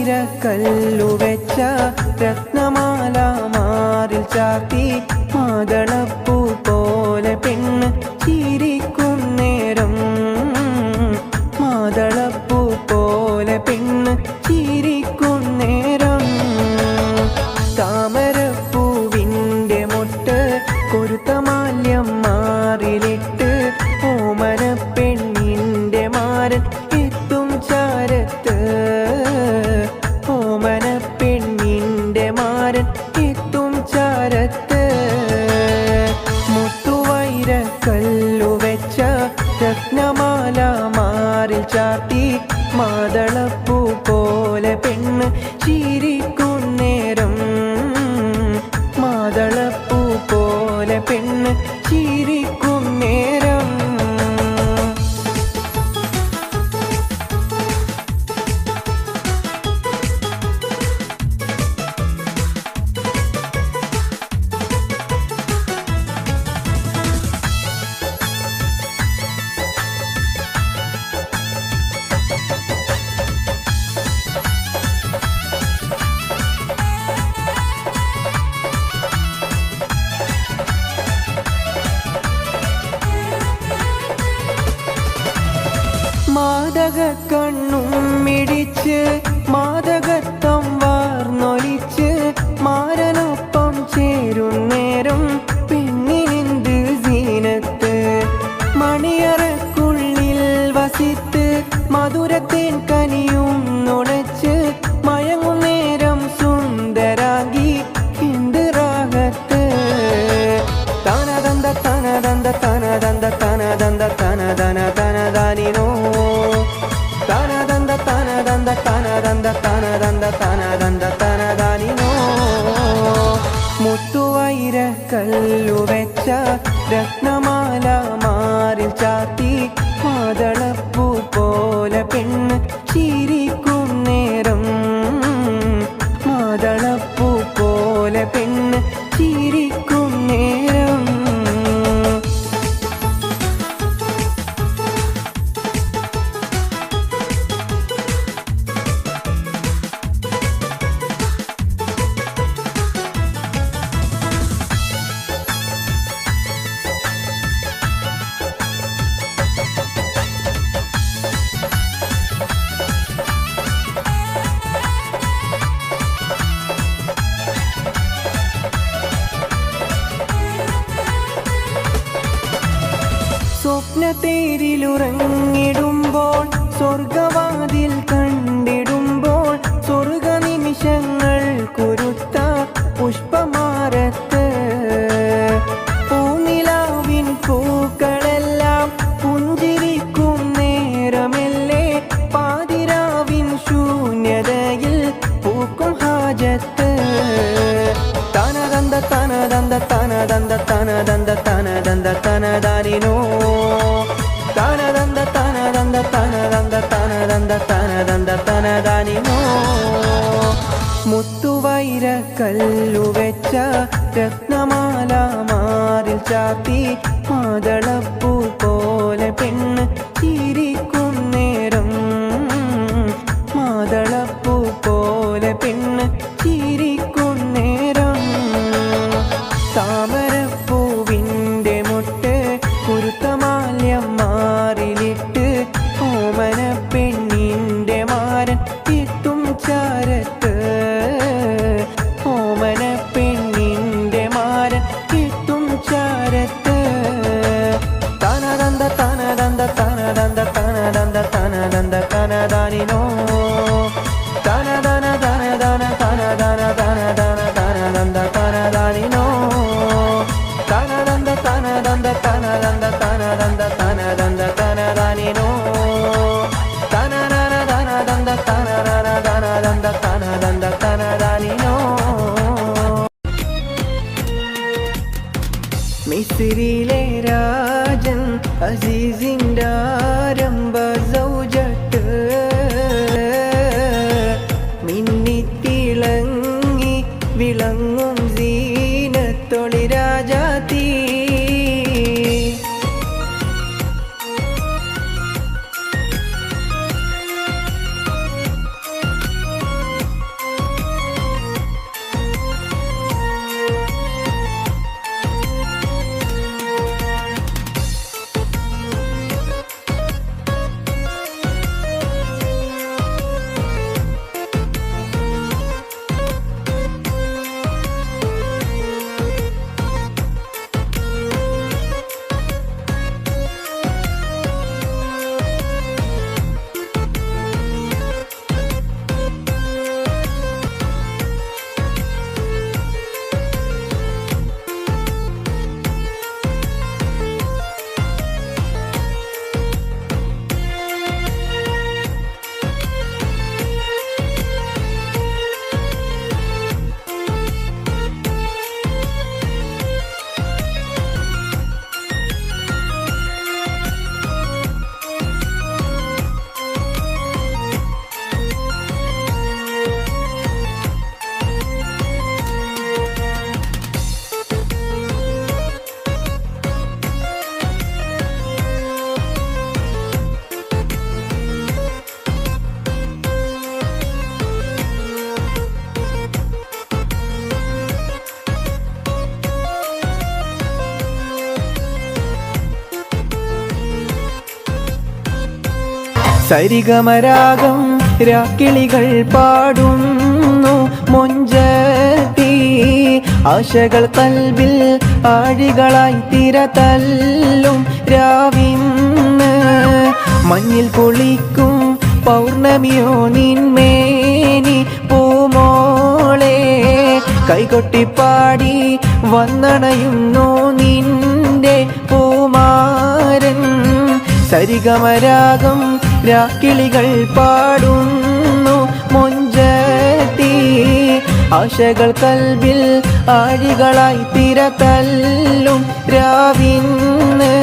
മുത്തുവൈരക്കല്ലു വെച്ച രത്നമാല മാറിൽ ചാർത്തി മാതളപ്പൂ പോലെ പെണ്ണ് ചിരിക്കും നേരം മാതളപ്പൂ പോലെ പെണ്ണ് ചിരിക്കും നേരം താമരപ്പൂവിൻ്റെ മൊട്ട് കൊരുത്ത മാല്യം മാറിലിട്ട് ഓമന പെണ്ണിൻ്റെ മാരൻ എത്തും ചാരത്ത് ഓമന പെണ്ണിൻ്റെ മാരൻ എത്തും ചാരത്ത് മുത്തുവൈരക്കല്ലു വെച്ച രത്നമാല മാറിൽ ചാർത്തി മാതളപ്പൂ പോലെ പെണ്ണ് ചിരിക്കും നേരം മാതളപ്പൂ പോലെ പെണ്ണ് ചിരിക്കും നേരം മാദക കണ്ണും മിടിച്ച് മാദകത്വം വാർന്നൊലിച്ച് മാരനൊപ്പം ചേരുന്നേരം പെണ്ണിനെന്ത് സീനത്ത് മണിയറക്കുള്ളിൽ വസിത്ത് മധുരത്തേൻ കനിയും നുണച്ച് മയങ്ങുന്നേരം സുന്ദരാഗി എന്ത് റാഹത്ത് തനദന്ത തനദന്ത തനദന്ത തനദന്ത തനദന തനദാനിനോ തനദന്ത തനദന്ത തനദന്ത തനദന്ത തനദന്ത തനദാനിനോ മുത്തുവൈരക്കല്ലു വെച്ച രത്നമാല മാറിൽ ചാർത്തി മാതളപ്പൂ പോലെ പെണ്ണ് ചിരിക്കും നേരം മാതളപ്പൂ പോലെ പെണ്ണ് ചിരിക്കും നേരം സ്വപ്നത്തേരിലുറങ്ങിടുമ്പോൾ സ്വർഗവാതിൽ കണ്ടിടുമ്പോൾ സ്വർഗ നിമിഷങ്ങൾ കുരുത്ത പുഷ്പമാരത്ത് പൂനിലാവിൻ പൂക്കളെല്ലാം പുഞ്ചിരിക്കും നേരമല്ലേ പാതിരാവിൻ ശൂന്യതയിൽ പൂക്കും ഹാജത്ത് തനദന്ത തനദന്ത തനദന്ത തനദന്ത തനദന്ത തനദാനിനോ തനദന്ത തനദന്ത തനദന്ത തനദന്ത തനദന്ത തനദാനിനോ മുത്തുവൈരക്കല്ലു വെച്ച രത്നമാല മാറിൽ ചാർത്തി മാതളപ്പൂ പോലെ പെണ്ണ് ചിരിക്കും നേരം മാതളപ്പൂ പോലെ പെണ്ണ് ചിരിക്കും നേരം താമരപ്പൂവിൻ്റെ മൊട്ട് കുരുത്ത മാല്യം മാറിലിട്ട് ഓമന പെണ്ണിൻ്റെ മാരൻ എത്തും ചാരത്ത് ഓമന പെണ്ണിൻ്റെ മാരൻ എത്തും ചാരത്ത് തനദന്ത തനദന്ത തനദന്ത തനദന്ത തനദന്ത തനദാനിനോ തനദന തനദന തനദന തനദന തനദന്ത തനദാനിനോ തനദന്ത തനദന്ത തനദന്ത തനദന്ത തനദന്ത തനദാനിനോ തനനന തനദന്ത തനനന തനദന്ത തനദന്ത തനദാനിനോ മിസ്രിയിലെ രാജൻ അസീസിൻ്റെ ആരംഭ സൗജത്ത് സരിഗമരാഗം രാക്കിളികൾ പാടുന്നു മൊഞ്ചത്തി ആശകൾ കൽബിൽ ആഴികളായി തിരതല്ലും രാവിന്ന് മഞ്ഞിൽ കുളിക്കും പൗർണമിയോ നിന്മേനി പൂമോളെ കൈകൊട്ടിപ്പാടി വന്നണയുന്നു നിന്റെ പൂമാരൻ സരിഗമരാഗം രാക്കിളികൾ പാടുന്നു മൊഞ്ചത്തി ആശകൾ കൽബിൽ ആഴികളായി തിരതല്ലും രാവിന്ന്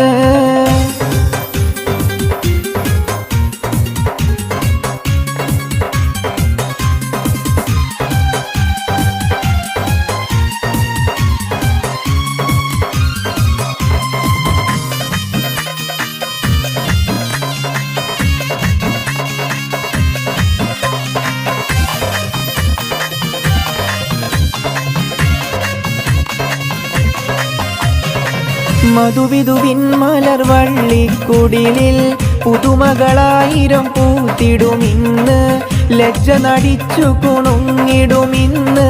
മധുവിധുവിൻ മലർവള്ളിക്കുടിലിൽ പുതുമകളായിരം പൂത്തിടുമിന്ന് ലജ്ജ നടിച്ചു കുണുങ്ങിടുമിന്ന്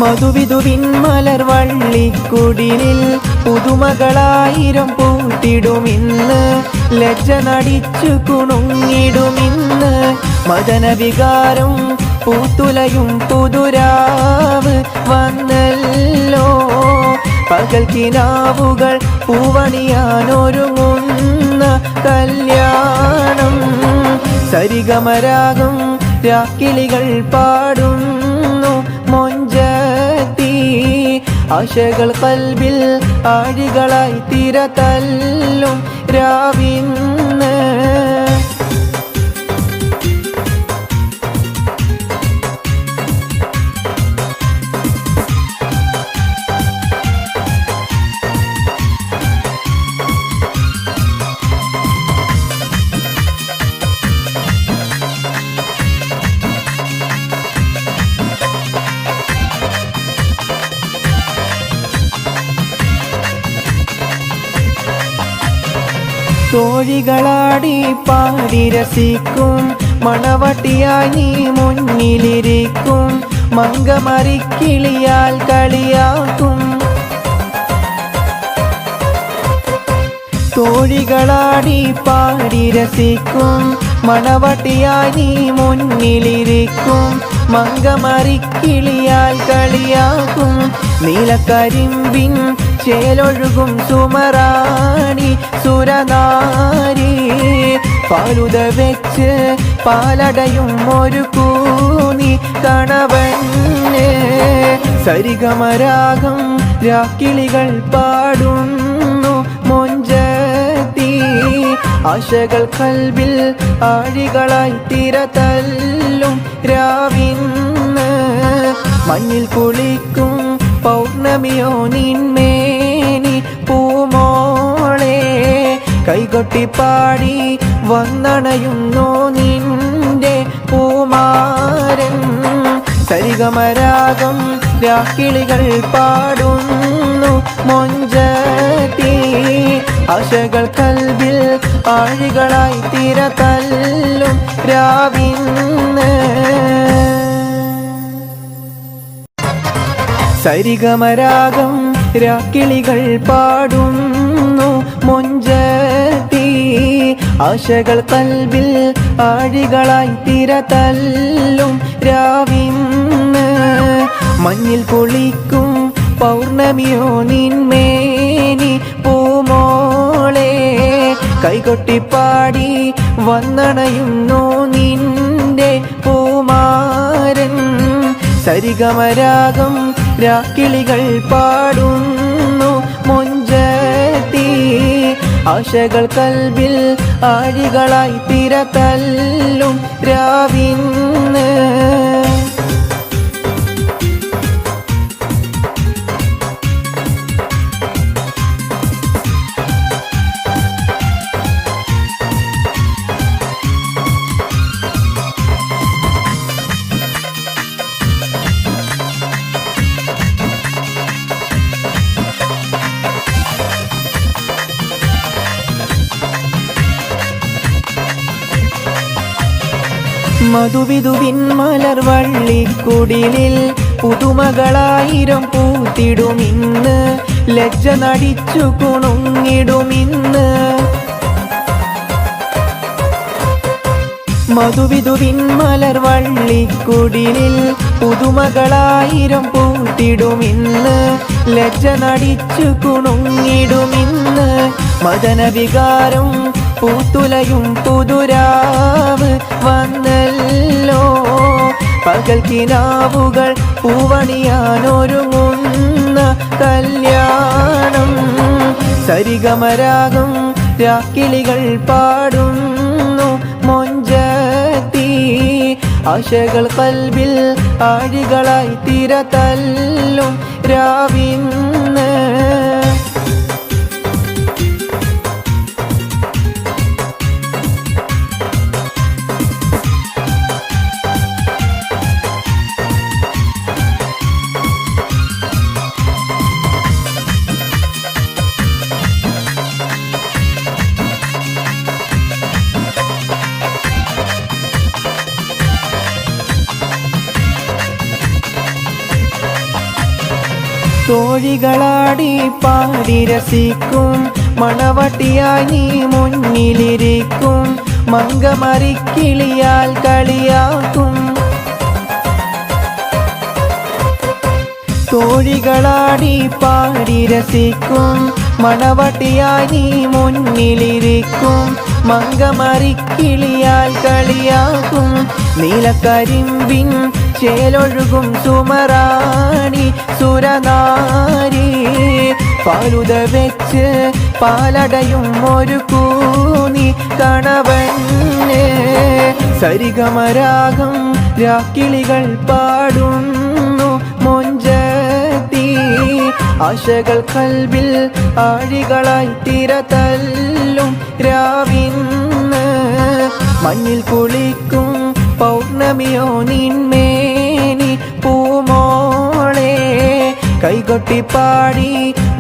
മധുവിധുവിൻ മലർവള്ളിക്കുടിലിൽ പുതുമകളായിരം പൂത്തിടുമിന്ന് ലജ്ജ നടിച്ചു കുണുങ്ങിടുമിന്ന് മദനവികാരം പൂത്തുലയും പുതുരാവ് വന്നല്ലോ പകൽ കിനാവുകൾ പൂവണിയാനൊരുങ്ങുന്ന കല്യാണം സരിഗമരാഗം രാക്കിളികൾ പാടുന്നു മൊഞ്ചത്തി ആശകൾ കൽബിൽ ആഴികളായി തിരതല്ലും രാവിന്ന് തോഴികളാടി പാടി രസിക്കും മണവട്ടിയായി നീ മുന്നിലിരിക്കും മങ്കമറിക്കിളിയാൽ കളിയാക്കും തോഴികളാടി പാടി രസിക്കും മണവട്ടിയായി നീ മുന്നിലിരിക്കും മങ്കമറിക്കിളിയാൽ കളിയാക്കും നീലക്കരിമ്പിൻ ചേലൊഴുകും സുമറാണി സുരനാരി പാലുത വെച്ച് പാലടയും ഒരു കൂനി കണവന് സരിഗമരാഗം രാക്കിളികൾ പാടുന്നു മൊഞ്ചത്തി ആശകൾ കൽബിൽ ആഴികളായി തിരതല്ലും രാവിന്ന് മഞ്ഞിൽ കുളിക്കും പൗർണമിയോ നിന്മേനി പൂമോളെ കൈകൊട്ടിപ്പാടി വന്നണയുന്നു നിന്റെ പൂമാരൻ സരിഗമരാഗം രാക്കിളികൾ പാടുന്നു മൊഞ്ചത്തി ആശകൾ കൽബിൽ ആഴികളായി തിരതല്ലും രാവിന്ന് സരിഗമരാഗം രാക്കിളികൾ പാടുന്നു മൊഞ്ചത്തി ആശകൾ കൽബിൽ ആഴികളായി തിരതല്ലും രാവിന്ന് മഞ്ഞിൽ കുളിക്കും പൗർണമിയോ നിന്മേനി പൂമോളെ കൈകൊട്ടിപ്പാടി വന്നണയുന്നു നിന്റെ പൂമാരൻ സരിഗമരാഗം രാക്കിളികൾ പാടുന്നു മൊഞ്ചത്തി ആശകൾ കൽബിൽ ആഴികളായി തിരതല്ലും രാവിന്ന് മധുവിധുവിൻ മലർവള്ളിക്കുടിലിൽ പുതുമകളായിരം പൂത്തിടുമിന്ന്, ലജ്ജ നടിച്ചു കുണുങ്ങിടുമിന്ന്. മധുവിധുവിൻ മലർവള്ളിക്കുടിലിൽ പുതുമകളായിരം പൂത്തിടുമിന്ന്, ലജ്ജ നടിച്ചു കുണുങ്ങിടുമിന്ന്. മദനവികാരം പൂത്തുലയും പുതുരാവ് വന്നല്ലോ, പകൽ കിനാവുകൾ പൂവണിയാനൊരുങ്ങുന്ന കല്യാണം. സരിഗമരാഗം രാക്കിളികൾ പാടുന്നു മൊഞ്ചത്തി, ആശകൾ കൽബിൽ ആഴികളായി തിരതല്ലും രാവിന്ന്. തോഴികളാടി പാടി രസിക്കും, മണവട്ടിയായി നീ മുന്നിലിരിക്കും, മങ്കമറിക്കിളിയാൽ കളിയാക്കും. തോഴികളാടി പാടി രസിക്കും, മണവട്ടിയായി നീ മുന്നിലിരിക്കും, മങ്കമറിക്കിളിയാൽ കളിയാക്കും. നീലക്കരിമ്പിൻ ചേലൊഴുകും സുമറാണി സുരനാരി, പാലുത വെച്ച് പാലടയും ഒരു കൂനി കണവന്. സരിഗമരാഗം രാക്കിളികൾ പാടുന്നു മൊഞ്ചത്തി, ആശകൾ കൽബിൽ ആഴികളായി തിരതല്ലും രാവിന്ന്. മഞ്ഞിൽ കുളിക്കും പൗർണമിയോ നിന്മേനി പൂമോളെ, കൈകൊട്ടിപ്പാടി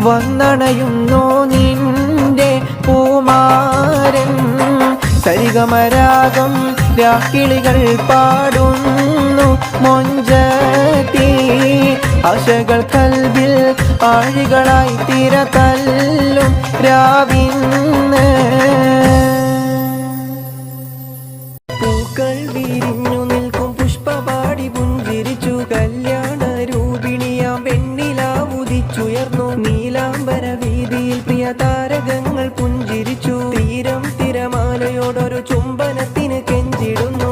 വന്നണയുന്നു നിന്റെ പൂമാരൻ. സരിഗമരാഗം രാക്കിളികൾ പാടുന്നു മൊഞ്ചത്തി, ആശകൾ കൽബിൽ ആഴികളായി തിരതല്ലും രാവിന്ന്. പൂക്കൾ വിരിഞ്ഞു നിൽക്കും പുഷ്പപാടി പുഞ്ചിരിച്ചു, കല്യാണ രൂപിണിയാം വെണ്ണിലാവുദിച്ചുയർന്നു. നീലാംബര വീതിയിൽ പ്രിയ താരകങ്ങൾ പുഞ്ചിരിച്ചു, തീരം തിരമാലയോടൊരു ചുംബനത്തിന് കെഞ്ചിടുന്നു.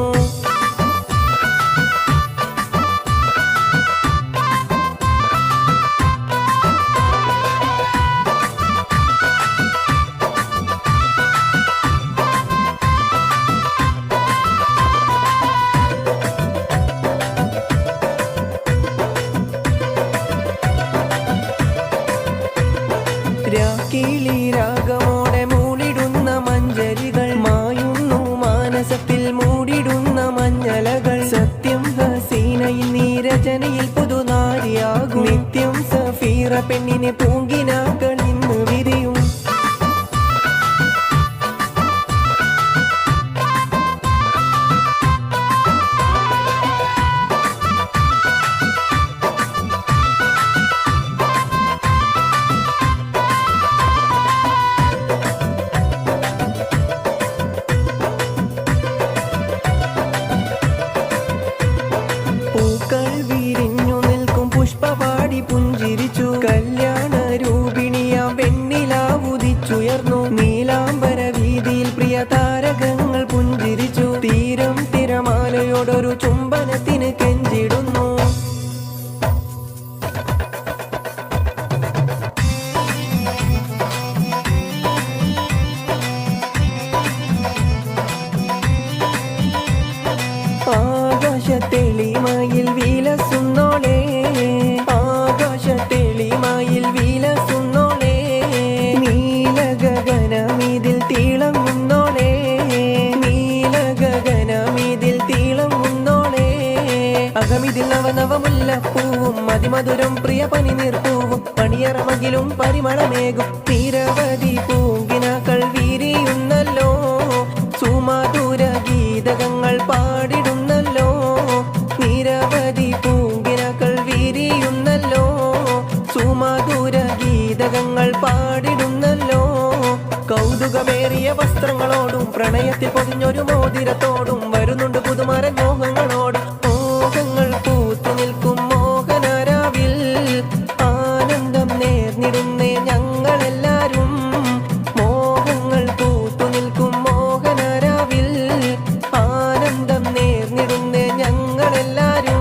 രാക്കിളി രാഗമോടെ മൂടിടുന്ന മഞ്ചരികൾ, മായുന്നു മാനസത്തിൽ മൂടിടുന്ന മഞ്ഞലകൾ. സത്യം ഹസീനയിൽ നീരജനയിൽ പുതുനാരിയാകും, നിത്യം സഫീറ പെണ്ണിനെ പൂങ്കിനാക്കൾ ഇന്ന് വിരിയും. പൂക്കൾ വിരിഞ്ഞു നിൽക്കും പുഷ്പപാടി പുഞ്ചിരിച്ചു, കല്യാണ രൂപിണിയാം വെണ്ണിലാവുദിച്ചുയർന്നു. നീലാംബര വീതിയിൽ പ്രിയ താരകങ്ങൾ പുഞ്ചിരിച്ചു, തീരം തിരമാലയോടൊരു ചുംബനത്തിന് കെഞ്ചിടുന്നു. ആകാശത്തെളിമയിൽ വിലസുന്നോളെ, ആകാശത്തെളിമയിൽ വിലസുന്നോളെ, നീലഗഗനമിതിൽ തിളങ്ങുന്നോളെ, നീലഗഗനമിതിൽ തിളങ്ങുന്നോളെ. അകമിതിൽ നവനവമുല്ലപ്പൂവും അതിമധുരം പ്രിയ പനിനീർപ്പൂവും, പണിയറമകിലും പരിമളമേകും നിരവധി പൂങ്കിനാക്കൾ വിരിയുന്നല്ലോ. സുമധുര ഗീതകങ്ങൾ പാടിടുന്ന പാടിടുന്നല്ലോ. കൗതുകമേറിയ വസ്ത്രങ്ങളോടും പ്രണയത്തിൽ പൊതിഞ്ഞൊരു മോതിരത്തോടും വരുന്നുണ്ട് പുതുമരൻ മോഹങ്ങളോടും. മോഹങ്ങൾ പൂത്തു നിൽക്കും മോഹനരാവിൽ ആനന്ദം നേർന്നിടുന്നേ ഞങ്ങളെല്ലാരും. മോഹങ്ങൾ പൂത്തു നിൽക്കും മോഹനരാവിൽ ആനന്ദം നേർന്നിടുന്നേ ഞങ്ങളെല്ലാരും.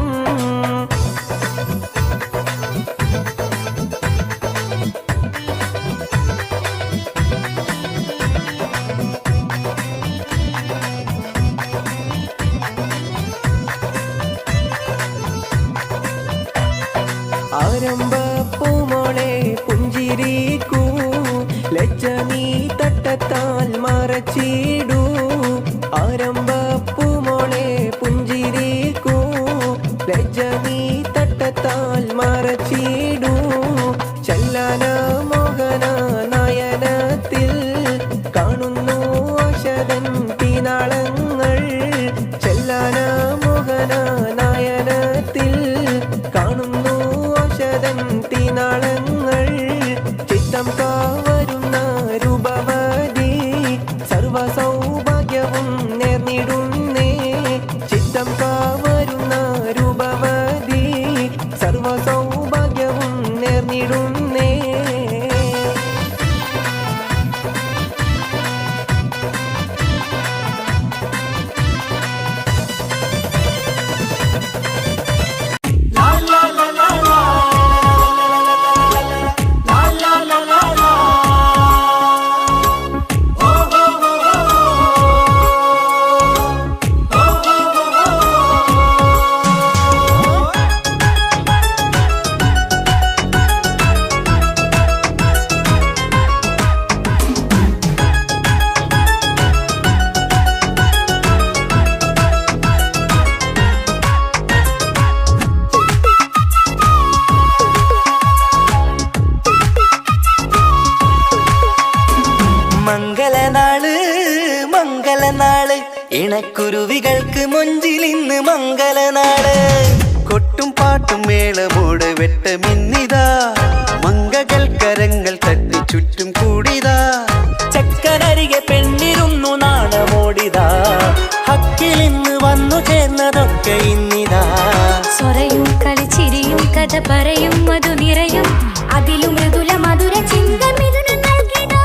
ആരംഭപ്പൂമോളെ പുഞ്ചിരിക്കൂ, ലജ്ജ നീ തട്ടത്താൽ മറച്ചിടൂ. ആരംഭപ്പൂമോളെ പുഞ്ചിരിക്കൂ, ലജ്ജ നീ തട്ടത്താൽ മറച്ചിടൂ. ചല്ലാന മോഹന നയനത്തിൽ കാണുന്നു ആശതൻ തീനാളങ്ങൾ. ചല്ലാന മോഹന നയനത്തിൽ കാണുന്നു തീനാളങ്ങൾ. ചിത്തം കാവരുന്ന രൂപവതി സർവ സൗഭാഗ്യവും നേർന്നിടുന്നേ. ചിത്തം കാവരുന്ന രൂപവതി സർവ സൗഭാഗ്യവും നേർന്നിടുന്നേ. മംഗളനാള് മംഗളനാള് ഇണക്കുരുവികൾക്ക് മൊഞ്ചിലിന്ന് മംഗളനാള്. കൊട്ടും പാട്ടും മേളമോട് വെട്ടമിന്നിതാ, മംഗകൾ കരങ്ങൾ തട്ടി ചുറ്റും കൂടിതാ. ചക്കനരികെ പെണ്ണിരുന്നു നാണമോടിതാ, ഹക്കിലിന്ന് വന്നു ചേർന്നതൊക്കെ ഇന്നിതാ. സ്വരയും കളിച്ചിരിയും കഥ പറയും മധു നിറയും അതിലും മൃദുല മധുര ചിന്ത മിഥുന നൽകിടാ.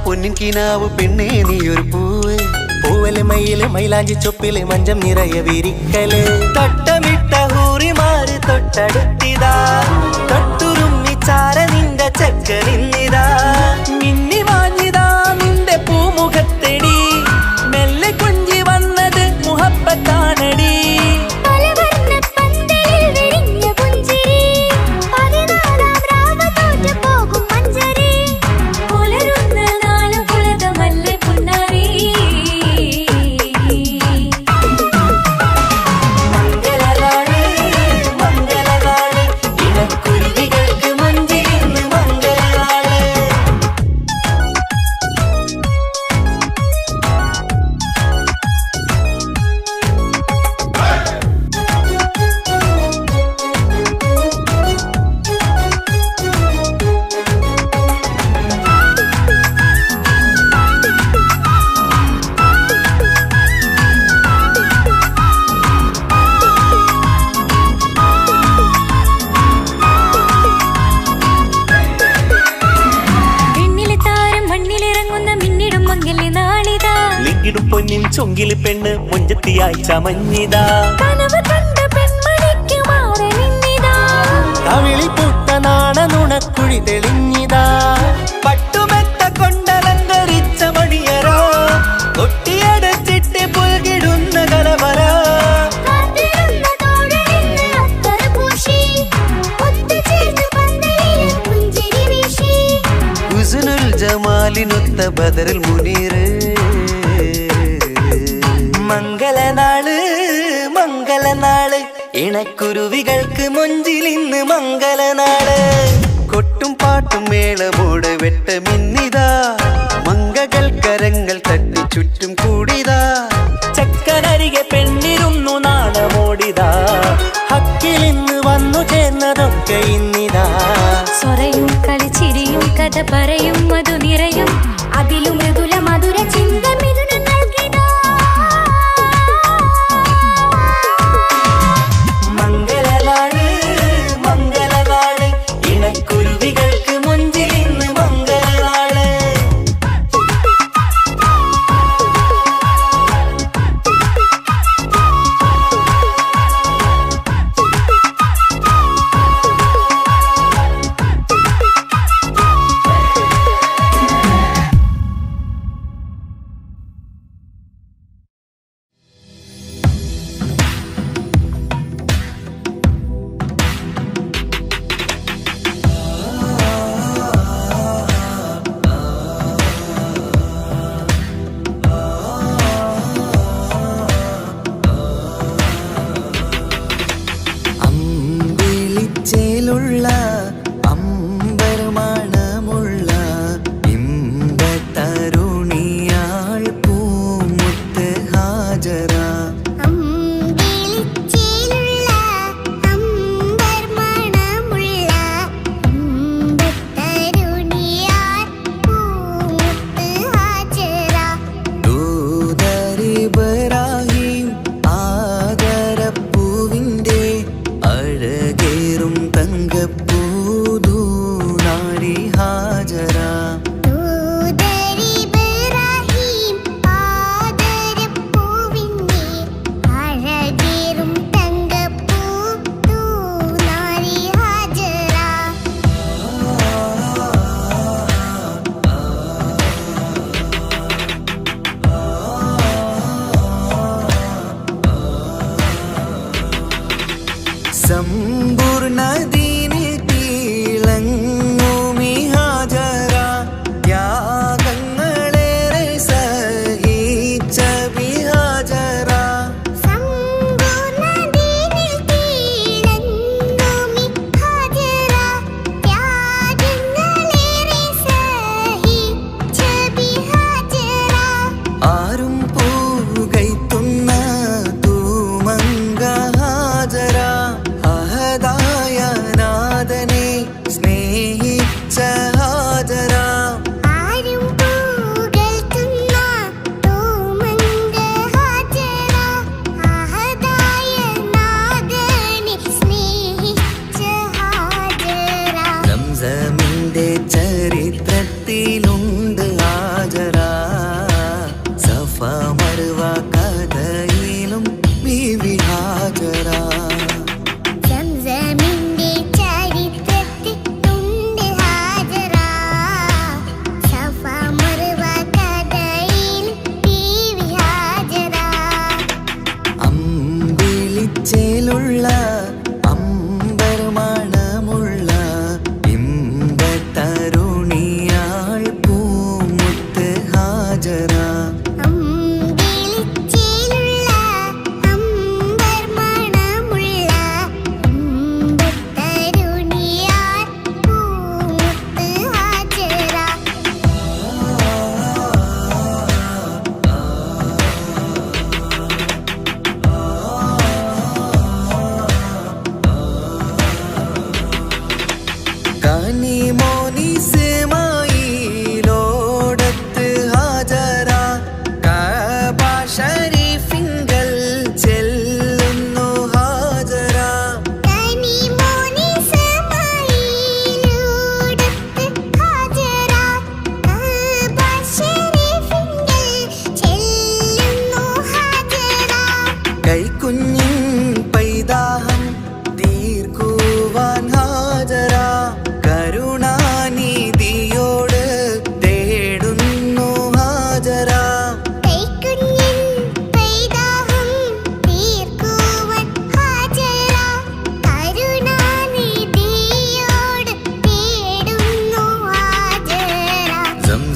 പൊന്നിൻ കിനാവ് പെണ്ണേ നീയൊരു പൂവ്, പൂവല് മയില് മൈലാഞ്ചി ചൊപ്പില് മഞ്ചം നിറയെ വിരിക്കല്. തട്ടമിട്ട ഹൂറിമാര് തൊട്ടടുത്തിതാ, തൊട്ടുരുമ്മി ചാര നിന്റെ ചക്കനിന്നിതാ. മിന്നി മാഞ്ഞിതാ നിന്റെ പൂമുഖത്തെടി, മെല്ലെ കുഞ്ചി വന്നത് മുഹബത്താണടി. ഇടും പൊന്നിൻ ചൊങ്കില് പെണ്ണ് മുഞ്ചത്തിയായി ചമഞ്ഞിതാ. കനവ് കണ്ട പെൺമണിക്ക് മാറി നിന്നിതാ. കവിളി പൂത്ത നാണ നുണക്കുഴി തെളിഞ്ഞിതാ പട്ടുമെത്ത കൊണ്ടലങ്കരിച്ച മണിയറ കൊട്ടിയടച്ചിട്ട് പുൽകിടുന്ന കലവറ കാത്തിരുന്ന തോഴനിന്ന് അത്തറ് പൂശി, ഒത്തുചേർന്ന് പന്തലിൽ പുഞ്ചിരി വീശി. ഹുസ്നുൽ ജമാലിനൊത്ത ബദറിൽ മുനീറ് മംഗളനാള് മംഗളനാള് ഇണക്കുരുവികൾക്ക് മൊഞ്ചിലിന്ന് മംഗളനാള് കൊട്ടും പാട്ടും മേളമോട് വെട്ടമിന്നിതാ മംഗകൾ കരങ്ങൾ തട്ടി ചുറ്റും കൂടിതാ ചക്കനരികെ പെണ്ണിരുന്നു നാണമോടിതാ ഹക്കിലിന്ന് വന്നു ചേർന്നതൊക്കെ ഇന്നിതാ സ്വറയും കളിച്ചിരിയും കഥ പറയും മധു നിറയും അതിലും മൃദുല മധുര ചിന്ത മിഥുന നൽകിടാ. മംഗളനാള് മംഗളനാള് ഇണക്കുരുവികൾക്ക് മുഞ്ചിലിന്ന് മംഗളനാള്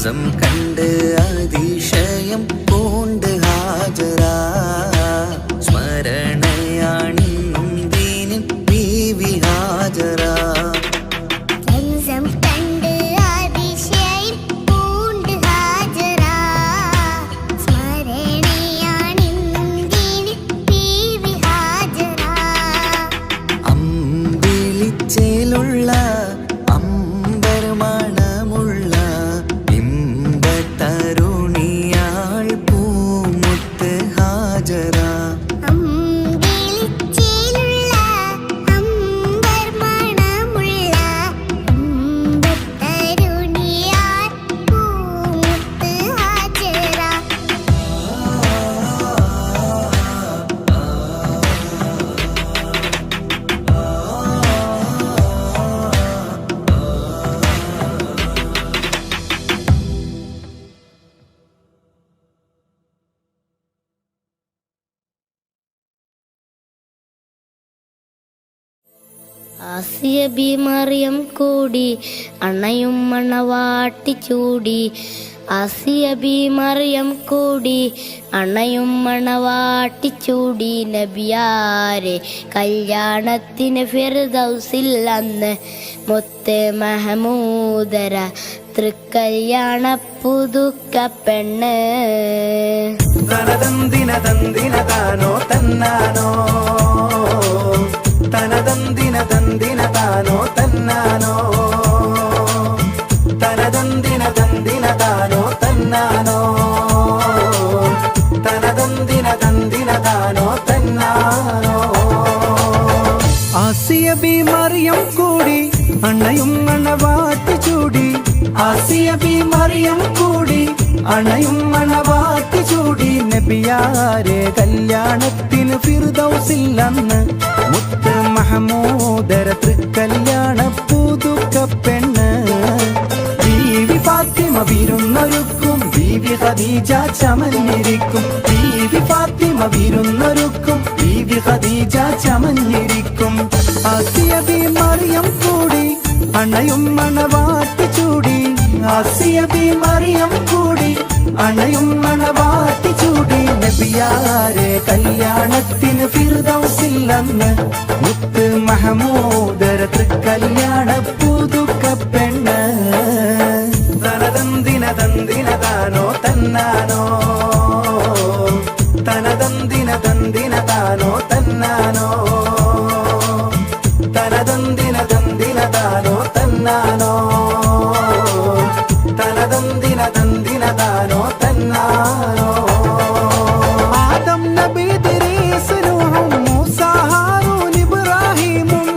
സംസം കണ്ട് അതിശയം പൂണ്ട് ഹാജറ സ്മരണയാണിന്നും ദീനിൻ ബീവി ഹാജറ ചേലുള്ള അമ്പർമണമുള്ള ഇമ്പത്തരുണിയാൾ പൂമുത്ത് ഹാജറ ആസിയ ബി മറിയം കൂടി അണയും മണവാട്ടി ചൂടി ആസിയ ബി മറിയം കൂടി അണയും മണവാട്ടി ചൂടി നബിയാരെ കല്യാണത്തിന് ഫിർദൗസിൽ അന്ന് മുത്ത് മഹമൂദര തൃക്കല്യാണ പുതുക്ക പെണ്ണ് തനതന്തിന തന്തിന താനോ തന്നാനോ തനതന്തിന തന്തിന താനോ തന്നാനോ തനതന്തിന തന്തിന താനോ തന്നാനോ തനതന്തിന തന്തിന താനോ തന്നാനോ ആസിയ ബി മറിയം കൂടി അണയും മണവാട്ടി ചൂടി ആസിയ ബി മറിയം കൂടി അണയും മണവാട്ടി ചൂടി നബിയാരെ കല്യാണത്തിന് ഫിർദൗസിൽ അന്ന് മുത്ത് മഹമൂദര തൃക്കല്യാണ പുതുക്ക പെണ്ണ് ബീവി ഫാത്തിമ വിരുന്നൊരുക്കും ബീവി ഖദീജ ചമഞ്ഞിരിക്കും ബീവി ഫാത്തിമ വിരുന്നൊരുക്കും ബീവി ഖദീജ ചമഞ്ഞിരിക്കും ആസിയ ബി മറിയം കൂടി അണയും മണവാട്ടി ചൂടി ആസിയ ബി മറിയം കൂടി അണയും മണവാട്ടി ചൂടി നബിയാരെ കല്യാണത്തിന് ഫിർദൗസിൽ അന്ന് മുത്ത് മഹമൂദര തൃക്കല്യാണ പുതുക്ക പെണ്ണ് തനതന്തിന തന്തിന താനോ തന്നാനോ തനതന്തിന തന്തിന താനോ തന്നാനോ തനതന്തിന തന്തിന താനോ തന്നാനോ തനതന്തിന തന്തിന താനോ തന്നാനോ ആദം നബി ഇദ്രീസ് നൂഹും മൂസ ഹാറൂൻ ഇബ്രാഹീമും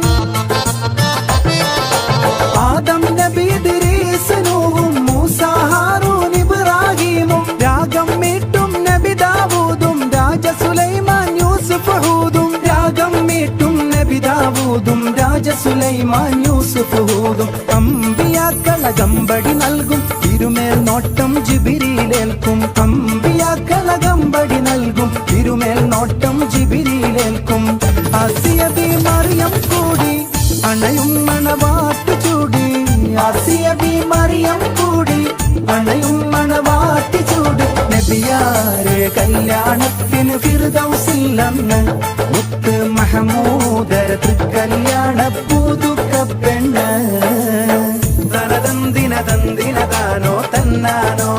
ആദം നബി ഇദ്രീസ് നൂഹും മൂസ ഹാറൂൻ ഇബ്രാഹീമും രാഗം മീട്ടും നബി ദാവൂദും രാജ സുലൈമാൻ യൂസുഫ് ഹൂദും രാഗം മീട്ടും നബി ദാവൂദും രാജ സുലൈമാൻ യൂസുഫ് ഹൂദും അമ്പിയാക്കളകമ്പടി നൽകും തിരുമേൽ നോട്ടം ജിബിരിയിലേൽക്കും അമ്പിയാക്കളകമ്പടി നൽകും തിരുമേൽ നോട്ടം ജിബിരിയിലേൽക്കും ആസിയ ബി മറിയം കൂടി അണയും മണവാട്ടി ചൂടി ആസിയ ബി മറിയം കൂടി അണയും മണവാട്ടി ചൂടി നബിയാരെ കല്യാണത്തിന് ഫിർദൗസിൽ അന്ന് മുത്ത് മഹമൂദര തൃക്കല്യാണ പുതുക്ക പെണ്ണ് തനതന്തിന തന്തിന താനോ തന്നാനോ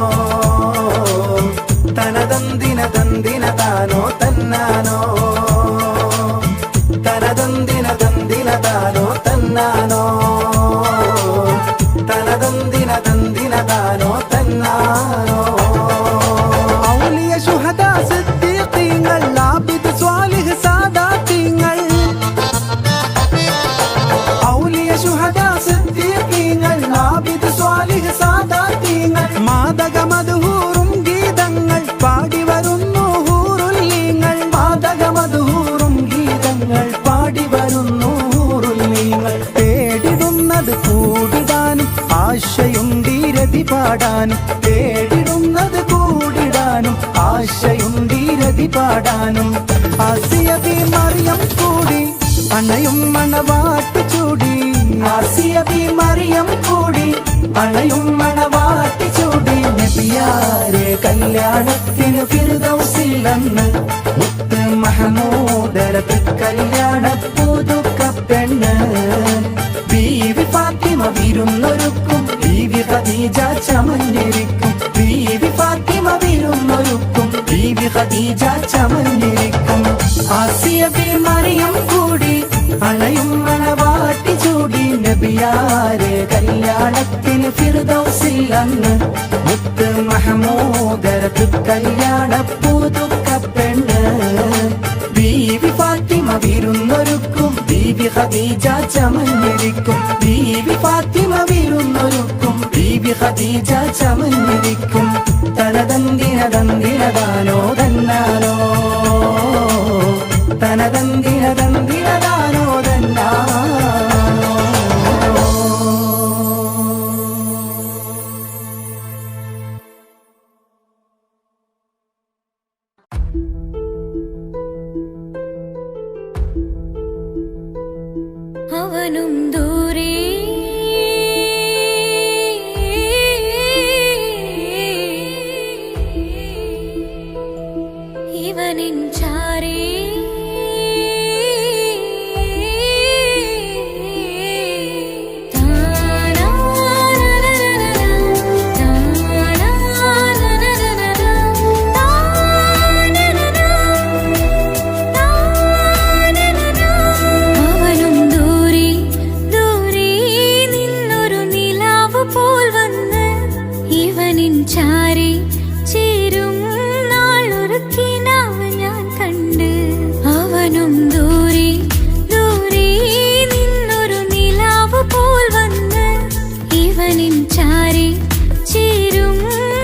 തനതന്തിന തന്തിന താനോ തന്നാനോ തനതന്തിന തന്തിന താനോ തന്നാനോ തനതന്തിന തന്തിന താനോ തന്നാനോ ഔലിയ ശുഹദാ സിദ്ദീഖീങ്ങൾ ആബിദ് സ്വാലിഹ് സാദാത്തീങ്ങൾ ഔലിയ ശുഹദാ സിദ്ദീഖീങ്ങൾ ആബിദ് സ്വാലിഹ് സാദാത്തീങ്ങൾ മാദക മദ്ഹൂറും ഗീതങ്ങൾ പാടി വരുന്നു ഹൂറുല്ലീങ്ങൾ മാദക മദ്ഹൂറും ഗീതങ്ങൾ പാടി വരുന്നു ഹൂറുല്ലീങ്ങൾ തേടിടുന്നത് കൂടിടാനും ആശയുണ്ടീരതി പാടാനും തേടിടുന്നത് കൂടിടാനും ആശയുണ്ടീരതി പാടാനും ആസിയ ബി മറിയം കൂടി അണയും മണവാട്ടി ചൂടി ആസിയ ബി മറിയം കൂടി അണയും മണവാട്ടി ചൂടി നബിയാരെ കല്യാണത്തിന് ഫിർദൗസിൽ അന്ന് മുത്ത് മഹമൂദരത്ത് കല്യാണ പുതുക്കപ്പെണ്ണ് ബീവി ഫാത്തിമ വിരുന്നൊരുക്കും ബീവി ഖദീജ ചമഞ്ഞിരിക്കും ബീവി ഫാത്തിമ വിരുന്നൊരുക്കും ബീവി ഖദീജ ചമഞ്ഞിരിക്കും ആസിയ ബി മറിയം കൂടി അണയും മണവാട്ടി ചൂടി നബിയാരെ കല്യാണത്തിന് ഫിർദൗസിൽ അന്ന് മുത്ത് മഹമൂദരത്ത് കല്യാണ പുതുക്കപ്പെണ്ണ് ബീവി ഫാത്തിമ വിരുന്നൊരുക്കും ബീവി ഖദീജ ചമഞ്ഞിരിക്കും ബീവി ഫാത്തിമ വിരുന്നൊരുക്കും ബീവി ഖദീജ ചമഞ്ഞിരിക്കും തനതന്തിനതന്തിനദാനോ തന്നാനോ തനതന്തിനതന്തിനദാനോ തന്നാനോ. അവനും ദൂരെ ഇവനിൻ ചാരേ ചാരി ചേരും നാളൊരുക്കിനാവ് ഞാൻ കണ്ട് അവനും ദൂരെ ദൂരെ നിന്നൊരു നിലാവ് പോൽ വന്ന് ഇവനിൻ ചാരി ചേരും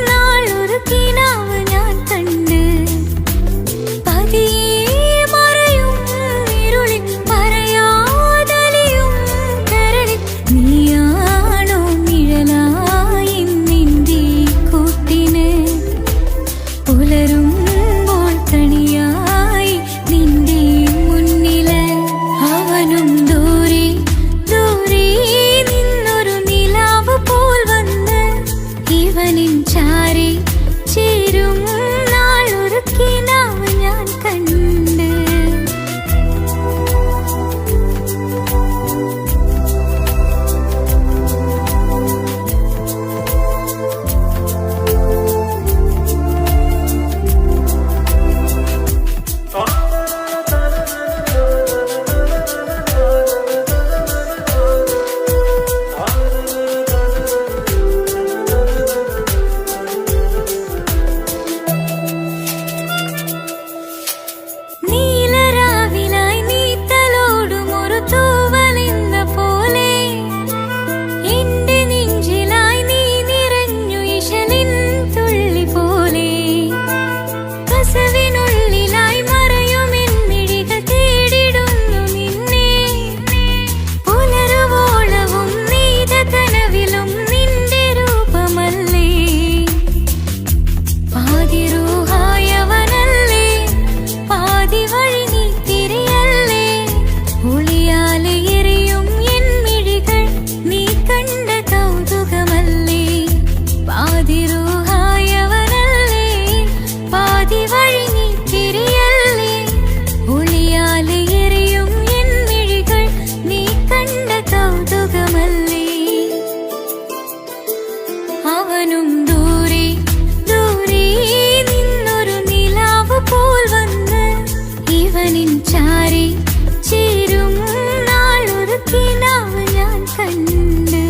നാളൊരുക്കിനാവ് ഞാൻ കണ്ട് പതിയെ മറയും ഇരുളിൽ പറയാതലിയും കരളിൽ നീയാണോ നിഴലായി നിന്റെ പുലരുമ്പോൾ കണിയായി നിന്റെ മുന്നില് അവനും ദൂരെ ദൂരെ നിന്നൊരു നിലാവ് പോൽ വന്ന് ഇവനിൻ ചാരി ചേരും നാളൊരുക്കിനാവ് ഞാൻ കണ്ട് അവനും ദൂരെ ദൂരെ നിന്നൊരു നിലാവ് പോൽ വന്ന് ഇവനിൻ ചാരി ചേരും നാളൊരുക്കിനാവ് ഞാൻ കണ്ട്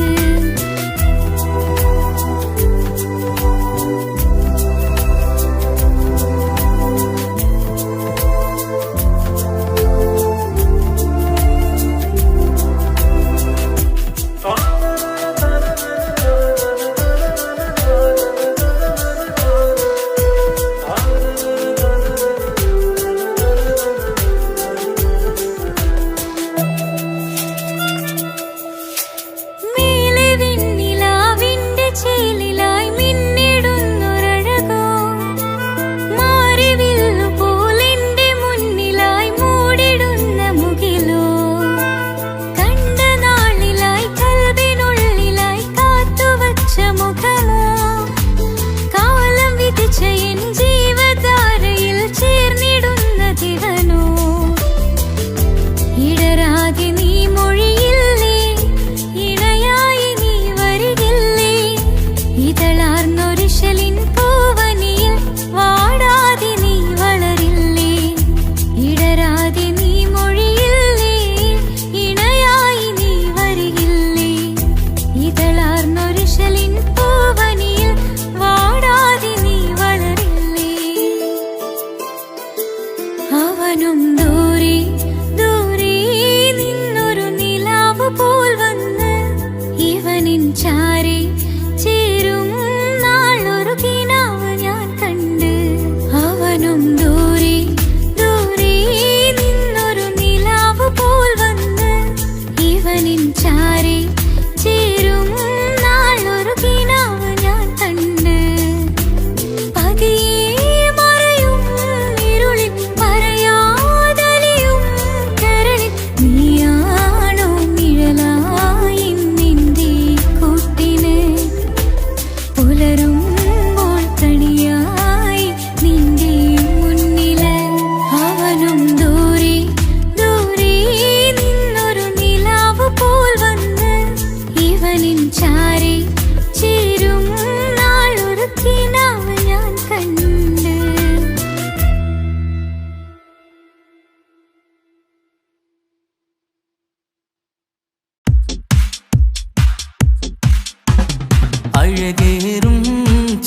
അഴകേറും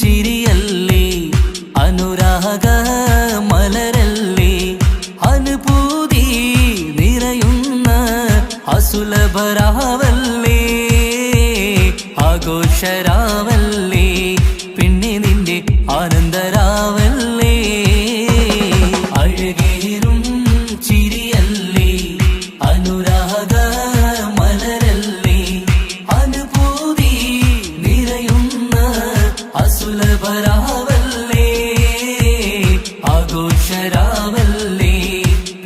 ചിരിയല്ലേ അനുരാഗ മലരല്ലേ അനുഭൂതി നിറയുന്ന അസുലഭരാവല്ലേ ആഘോഷരാവല്ലേ പിന്നെ നിന്റെ ആനന്ദരാവല്ലേ അഴകേറും ചിരിയല്ലേ അനുരാഗ മലരല്ലേ അനുഭൂതി നിറയുന്ന അസുലഭരാവല്ലേ ആഘോഷരാവല്ലേ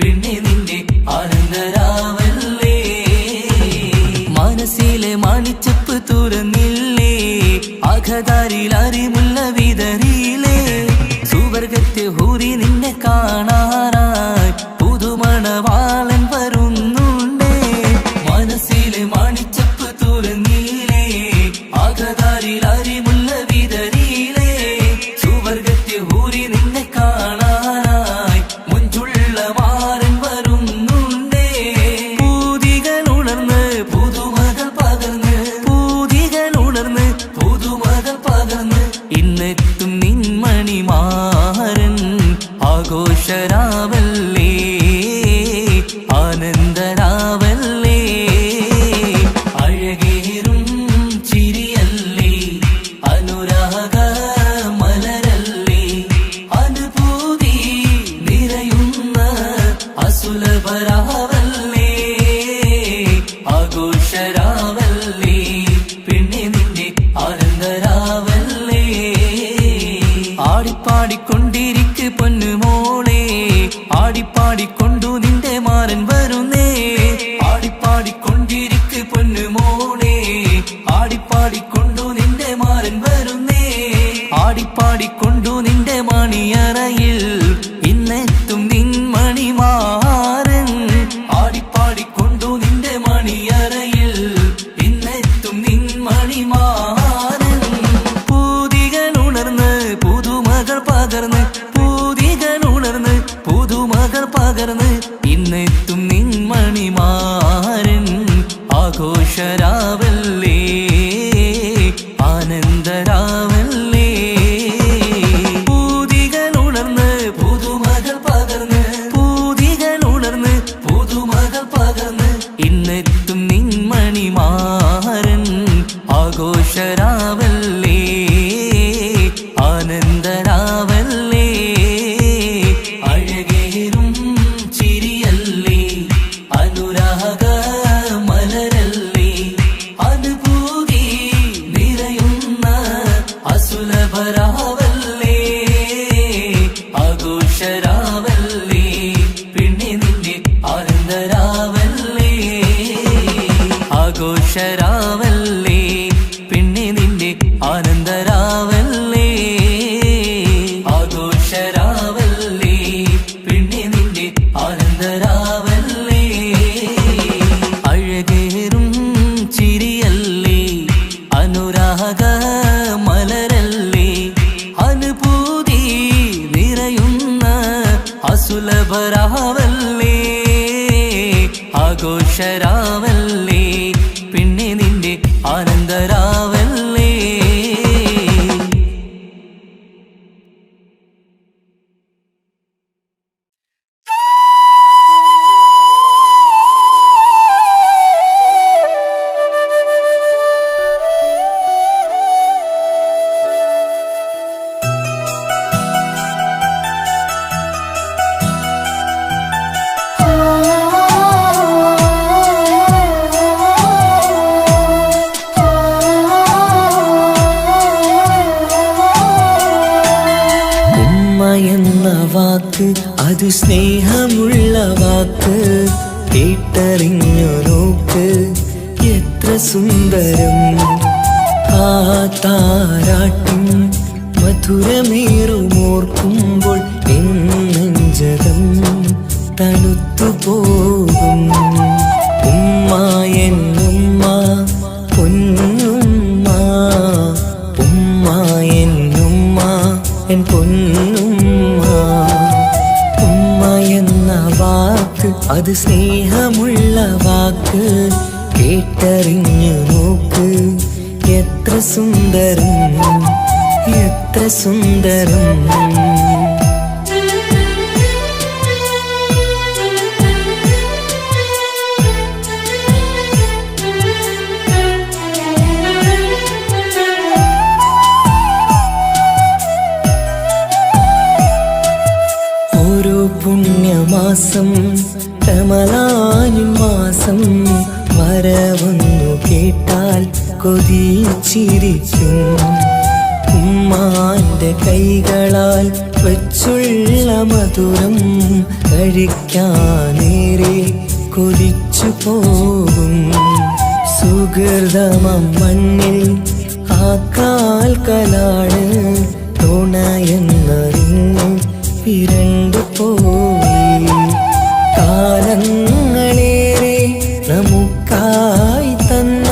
പിന്നെ നിന്റെ ആനന്ദരാവല്ലേ മനസ്സിലെ മാണിച്ചപ്പ് തുറന്നില്ലേ അകതാരിൽ അറിമുല്ല വിതറിയില്ലേ സുവർഗത്തെ ഹൂറി നിന്നെ കാണാനായി പുതുമണവാളൻ വരുന്നുണ്ടേ മനസ്സിലെ മാണിച്ചപ്പ് തുറന്നില്ലേ അകതാരിൽ അറിമുല്ല വിതറിയില്ലേ സുവർഗത്തെ ഹൂറി നിന്നെ കാണാനായി മുഞ്ചുള്ള മാരൻ വരുന്നുണ്ടേ പൂതികൾ ഉണർന്ന് പുതുമകൾ പകർന്ന് പൂതികൾ ഉണർന്ന് പുതുമകൾ പകർന്ന് ഇന്നെത്തും നിൻമണിമാരൻ ആഘോഷരാവല്ലേ ആനന്ദരാവല്ലേ അഴകേറും ചിരിയല്ലേ അനുരാഗ മലരല്ലേ അനുഭൂതി നിറയുന്ന അസുലഭരാവല്ലേ ആഘോഷരാവല്ലേ പിന്നെ നിന്റെ ആനന്ദരാവല്ലേ ആടിപ്പാടിക്കൊണ്ടിരിക്ക് പൊന്നുമോളെ ആടിപ്പാടിക്കൊണ്ടു നിന്റെ മാരൻ വരുന്നേ ആടിപ്പാടിക്കൊണ്ടിരിക്ക് പൊന്നുമോളെ ആടിപ്പാടിക്കൊണ്ടു നിന്റെ മാരൻ വരുന്നേ ആടിപ്പാടിക്കൊണ്ടു നിന്റെ മണിയറയിൽ ഇന്നെത്തും നിൻ മണിമാരൻ ആടിപ്പാടിക്കൊണ്ടു നിന്റെ മണിയറയിൽ ഇന്നെത്തും നിൻ മണിമാരൻ പൂതികൾ ഉണർന്ന് പുതുമകൾ പകർന്ന് പൂതികൾ ഉണർന്ന് പുതുമകൾ പകർന്ന് ഇന്നെത്തും നിൻ മണിമാരൻ ആഘോഷരാവല്ലേ ആനന്ദരാവല്ലേ പൂതികൾ ഉണർന്ന് പുതുമകൾ പകർന്ന് പൂതികൾ ഉണർന്ന് പുതുമകൾ പകർന്ന് ഇന്നെത്തും നിൻ മണിമാരൻ ആഘോഷരാവല്ലേ ആനന്ദരാവല്ലേ അഴകേറും ചിരിയല്ലേ അനുരാഗ മലരല്ലേ അനുഭൂതി നിറയുന്ന അസുലഭരാവല്ലേ ആഘോഷരാവല്ലേ പിന്നെ നിന്റെ ആനന്ദരാവല്ലേ ആഘോഷരാവല്ലേ പിന്നെ നിന്റെ ആനന്ദരാവല്ലേ ആഘോഷരാവല്ലേ പിന്നെ നിന്റെ ആനന്ദരാവല്ലേ അഴകേറും ചിരിയല്ലേ അനുരാഗ മലരല്ലേ അനുഭൂതി നിറയുന്ന അസുലഭരാവല്ലേ ആഘോഷരാവല്ലേ പിന്നെ നിന്റെ ആനന്ദരാവല്ലേ വാക്ക് അത് സ്നേഹമുള്ള വാക്ക് കേട്ടറിഞ്ഞു നോക്ക് എത്ര സുന്ദരം ആ താരാട്ടിൻ മധുരമേറുമോർക്കുമ്പോൾ നെഞ്ചകം തണുത്തുപോകും ഉമ്മ എന്നുമ്മ പൊന്നുമ്മ ഉമ്മ എന്നുമ്മ എൻ പൊന്നുമ്മ ഉമ്മ എന്ന വാക്ക് അത് സ്നേഹമുള്ള വാക്ക് കേട്ടറിഞ്ഞു നോക്ക് എത്ര എത്ര സുന്ദരം, എത്ര സുന്ദരം. ഓരോ പുണ്യമാസം റമളാനിൻ മാസം വരവെന്നു കേട്ടാൽ കൊതിച്ചിരിക്കും. ഉമ്മാന്റെ കൈകളാൽ വച്ചുള്ള മധുരം കഴിക്കാനേറെ കൊതിച്ചു പോകും. സുഹൃതമം മണ്ണിൽ ആ കാൽക്കലാണ് തുണയെന്നറിഞ്ഞു പിരണ്ടു പോയി. കാലങ്ങളേറെ നമുക്കായി തന്ന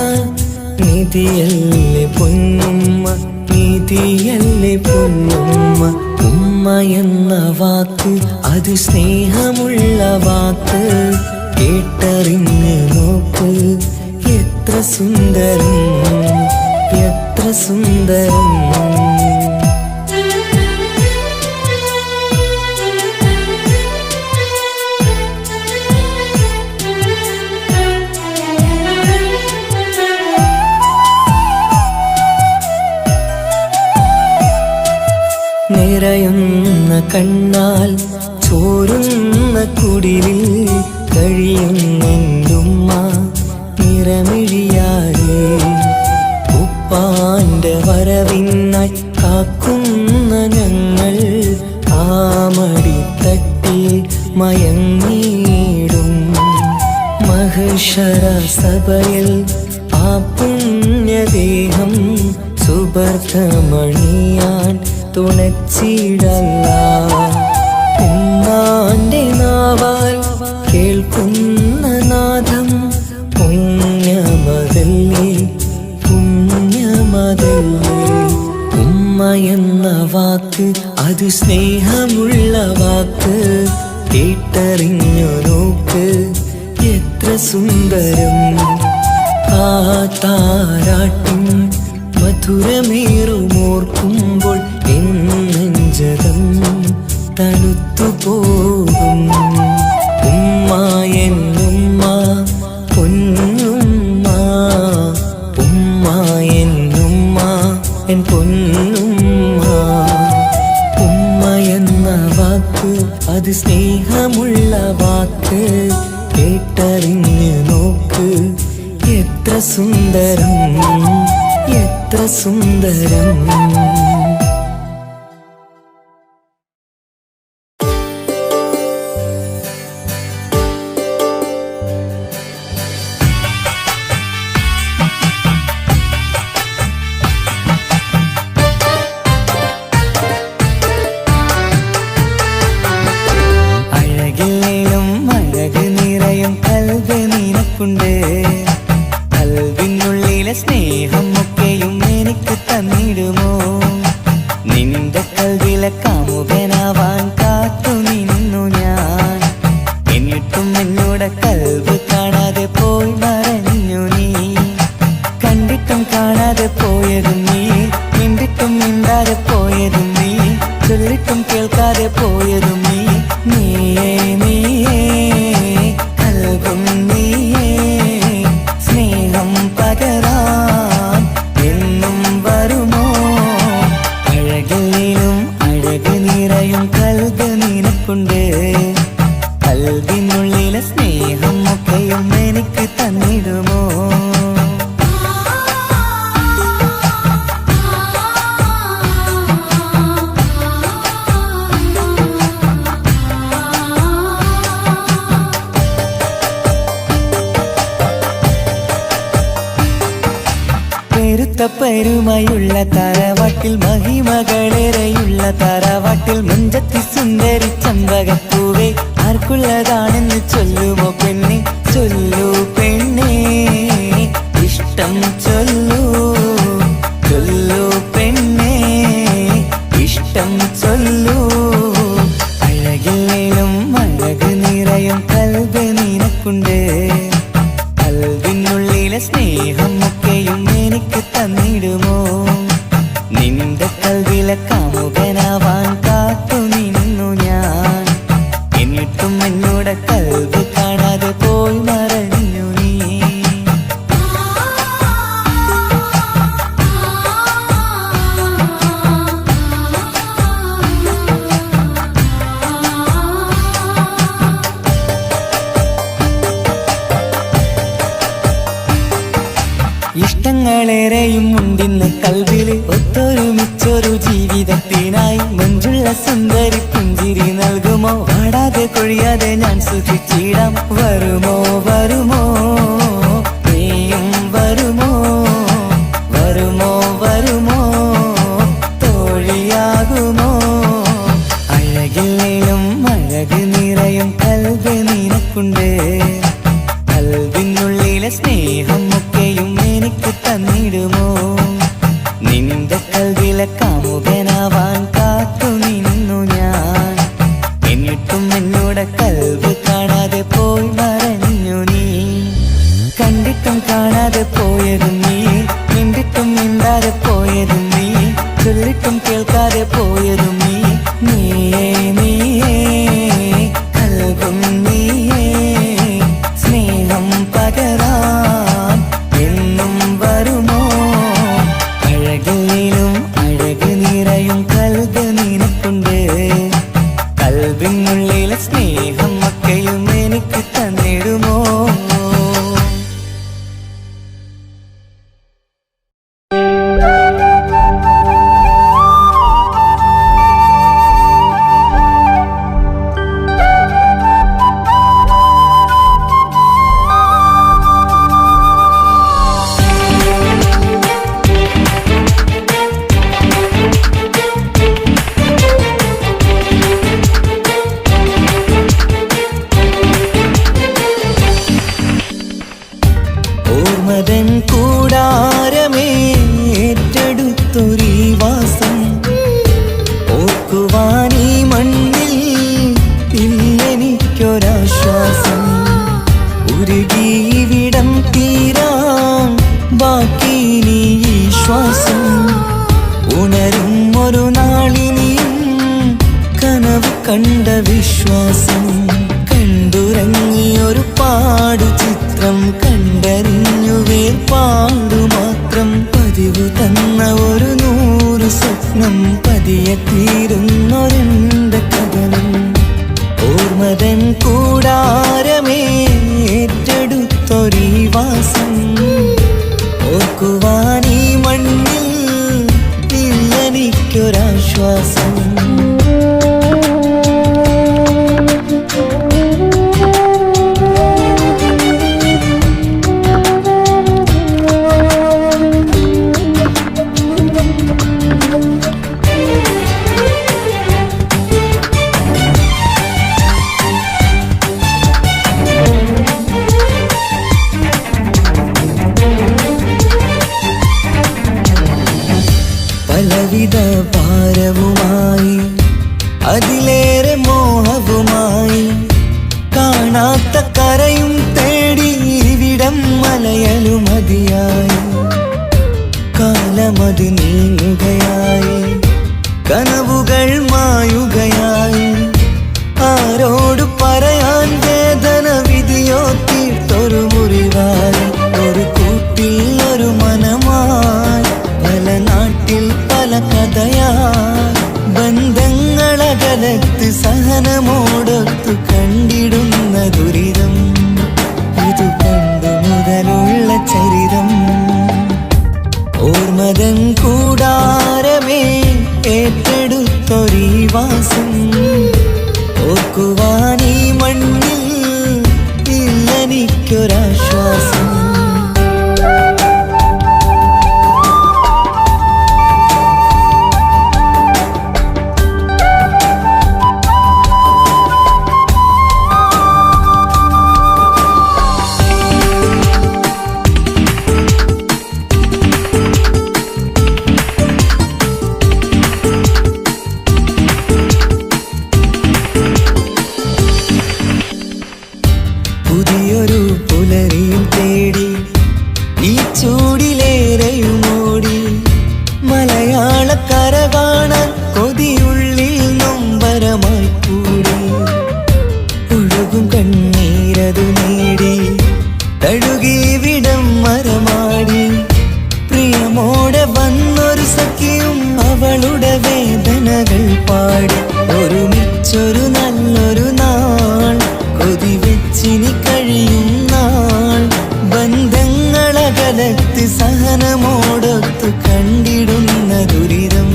നിധിയല്ലേ പൊന്നുമ്മ, നിധിയല്ലേ പൊന്നുമ്മ. ഉമ്മ എന്ന വാക്ക് അത് സ്നേഹമുള്ള വാക്ക്, കേട്ടറിഞ്ഞ് നോക്ക്. എത്ര സുന്ദരം, എത്ര സുന്ദരം. നിറയുന്ന കണ്ണാൽ ചോരുന്ന കുടിലിൽ കഴിയുന്നുമ്മ നിറമിഴിയാതെ. ഉപ്പാന്റെ വരവിനായി കാക്കുന്ന ഞങ്ങൾ ആമടിത്തട്ടിൽ മയങ്ങിയിടും. മഹ്ശറ സഭയിൽ ആ പുണ്യദേഹം സുബർദ്ധമണിയാൻ തുണച്ചിടല്ല. ഉമ്മാന്റെ നാവാൽ കേൾക്കുന്ന നാദം പുണ്യമതല്ലേ, പുണ്യമതല്ലേ. ഉമ്മ എന്ന വാക്ക് അത് സ്നേഹമുള്ള വാക്ക്, കേട്ടറിഞ്ഞു നോക്ക്. എത്ര സുന്ദരം. ആ താരാട്ടിൻ മധുരമേറുമോർക്കുമ്പോൾ നെഞ്ചകം തണുത്തു പോകും. ഉമ്മ എന്നുമ്മ പൊന്നുമ്മ, ഉമ്മ എന്നുമ്മ എൻ പൊന്നുമ്മ. ഉമ്മ എന്ന വാക്ക് അത് സ്നേഹമുള്ള വാക്ക്, കേട്ടറിഞ്ഞ് നോക്ക്. എത്ര സുന്ദരം, എത്ര സുന്ദരം. അഴകില്ലേലും അഴക് നിറയും കൽബ് നിനക്കുണ്ട്. കൽബിനുള്ളിലെ സ്നേഹം ഒക്കെയും എനിക്ക് തന്നിടുമോ? നിന്റെ കൽബിലെ കാമുകനാവാൻ കാത്തു നിന്നു ഞാൻ. എന്നിട്ടും എന്നോട് കൽബ് കാണാതെ പോയി മറഞ്ഞു നീ. കണ്ടിട്ടും കാണാതെ പോയതും നീ, മിണ്ടിട്ടും മിണ്ടാതെ പോയതും നീ, ചൊല്ലിട്ടും കേൾക്കാതെ പോയതും നീ. നീയേ നീയേ കൽബും നീയേ, സ്നേഹം പകരാൻ എന്നും വരുമോ? അഴകിലും അഴക് നിറയും കൽബ് നിനക്കുണ്ട്. കൽബിനുള്ളിലെ സ്നേഹം ഒക്കെയും എനിക്ക് തന്നിടുമോ? പെരുമയുള്ള തറവാട്ടിൽ മഹിമകളേറെയുള്ള തറവാട്ടിൽ മുഞ്ചത്തി സുന്ദരി ചമ്പകപ്പൂവേ, ആർക്കുള്ളതാണെന്ന് ചൊല്ലുമോ പെണ്ണെ, ചൊല്ലൂ പെണ്ണേ. ഇഷ്ടം ചൊല്ലൂ, ചൊല്ലൂ പെണ്ണേ, ഇഷ്ടം ചൊല്ലൂ. അഴകില്ലേലും അഴക് നിറയും കൽബ് നിനക്കുണ്ട്. കൽബിനുള്ളിലെ സ്നേഹം ഒക്കെയും എനിക്ക് തന്നിടുമോ? നിന്റെ കൽവിലെ കാമുകനാവാൻ കാത്തു നിന്നു ഞാൻ. എന്നിട്ടും എന്നോട് കൽവ് കാണാതെ പോയി മറഞ്ഞു നീ. ഇഷ്ടങ്ങളേറെയും ഉണ്ടിന്ന് കൽവില് ഒത്തൊരുമിച്ചൊരു ജീവിതത്തിനായി. മഞ്ജുള്ള സുന്ദരി പുഞ്ചിരി നൽകുമോ? വാടാതെ കൊഴിയാതെ ഞാൻ സുഖിച്ചിടാം. വരുമോ വരുമോ നീയും വരുമോ? വരുമോ വരുമോ തോഴിയാകുമോ? അഴകില്ലേലും അഴക് നിറയും കൽവ് നിനക്കുണ്ട്. കൽവിനുള്ളിലെ സ്നേഹം ഒക്കെയും എനിക്ക് തന്നിടുമോ? നിന്റെ കൽവിലെ കാമുകനാവാൻ കാത്തു നിന്നു ഞാൻ. എന്നിട്ടും എന്നോട് കൽവ് കാണാതെ പോയി മറഞ്ഞു നീ. കണ്ടിട്ടും കാണാതെ പോയതും നീ, മിണ്ടിട്ടും മിണ്ടാതെ പോയതും നീ, ചൊല്ലിട്ടും കേൾക്കാതെ പോയതും നീ. നീയേ നീയേ കൽവും നീയേ, സ്നേഹം പകരാൻ എന്നും വരുമോ? അഴകിലും അഴക് നിറയും കൽവ് നിനക്കുണ്ട്. കൽവിനുള്ളിലെ സ്നേഹം ഒക്കെയും എനിക്ക് തന്നിടുമോ? ഓർമ്മതൻ കൂടാരമേ ഏറ്റെടുത്തൊരീ വാസം. ഓർക്കുവാനീ മണ്ണിൽ ഇല്ലെനിക്കൊരാശ്വാസം. ഉരുകിവിടം തീരാൻ ബാക്കി നീ ഈ ശ്വാസം. ഉണരും ഒരു നാളിനിയും കനവ് കണ്ട വിശ്വാസം. കണ്ടുറങ്ങിയൊരു പാടു ചിത്രം കണ്ടറിഞ്ഞു വേർപാടു മാത്രം. പതിവ് തന്ന ഒരു 100 സ്വപ്നം പതിയെ തീരുന്നൊരെന്റെ കഥനം. ഓർമ്മതൻ കൂടാരമേ ഏറ്റെടുത്തൊരീ വാസം. ഓർക്കുവാനീ മണ്ണിൽ ഇല്ലെനിക്കൊരാശ്വാസം. പലവിധ ഭാരവുമായി അതിലേറെ മോഹവുമായി കാണാത്ത കരയും തേടി ഇവിടം മലയലുമതിയായി. കാലമത് നീങ്ങുകയായി, കനവുകൾ മായുകയായി. ആരോട് പറയാൻ വേദന വിധിയോ തീർത്തൊരു മുറിവായി. ഒരു കൂട്ടിൽ ഒരു മനമായി, പല നാട്ടിൽ പല കഥയായി. ബന്ധങ്ങളകലത്ത് സഹനമോടൊത്തു കണ്ടിടുന്ന ദുരിതം. ഇത് പണ്ടു മുതലുള്ള ചരിതം. ഓർമ്മതൻ കൂടാരമേ ഏറ്റെടുത്തൊരീ വാസം. ഓർക്കുവാനീ മണ്ണിൽ ഇല്ലെനിക്കൊരാശ്വാസം. കാണാൻ കൊതിയുള്ളിൽ നൊമ്പരമായി കൂടി ഒഴുകും കണ്ണീരതു നേടി തഴുകി വിടം മരമാടി പ്രിയമോടെ വന്നൊരു സഖിയും അവളുടെ വേദനകൾ പാടി ഒരുമിച്ചൊരു നല്ലൊരു നാൾ കൊതി വെച്ചിനി കഴിയും നാൾ ബന്ധങ്ങളകലത്ത് സഹനമോടൊത്തു കണ്ടിടുന്ന ദുരിതം